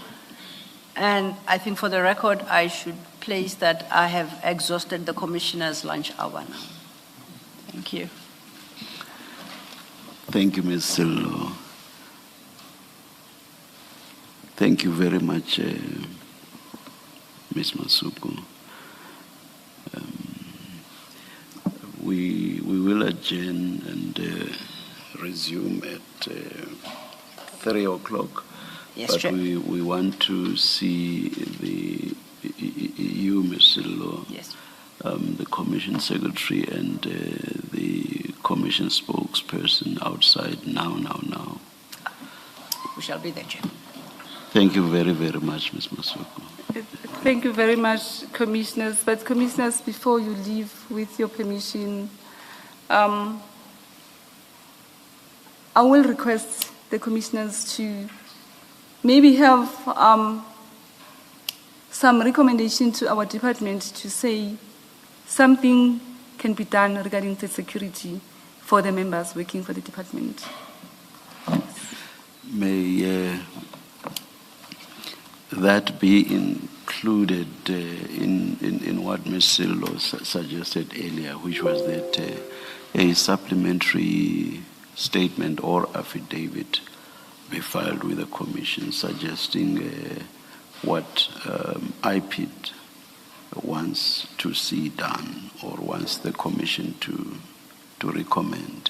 And I think for the record, I should place that I have exhausted the Commissioner's lunch hour now. Thank you. Thank you, Ms. Sillo. Thank you very much, Ms. Masuku. We will adjourn and resume at 3 o'clock. Yes, but Chair. we want to see you, Ms. Sillo, Yes. the Commission Secretary and the Commission spokesperson outside now. We shall be there, Chair. Thank you very, very much, Ms. Masuku. Thank you very much, Commissioners. But Commissioners, before you leave, with your permission, I will request the Commissioners to maybe have some recommendation to our department to say something can be done regarding the security for the members working for the department. May that be included in what Ms. Sillo suggested earlier, which was that a supplementary statement or affidavit be filed with the Commission suggesting what IPID wants to see done or wants the Commission to recommend.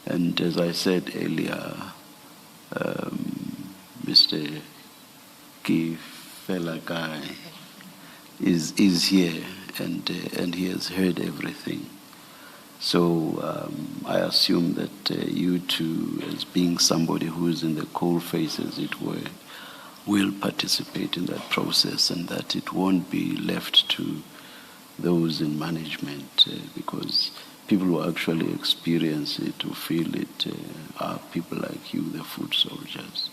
And as I said earlier, Mr. Kifelakai is here and he has heard everything. So I assume that you two, as being somebody who is in the coal face, as it were, will participate in that process and that it won't be left to those in management because people who actually experience it, who feel it, are people like you, the food soldiers.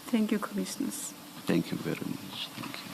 Thank you, Commissioners. Thank you very much. Thank you.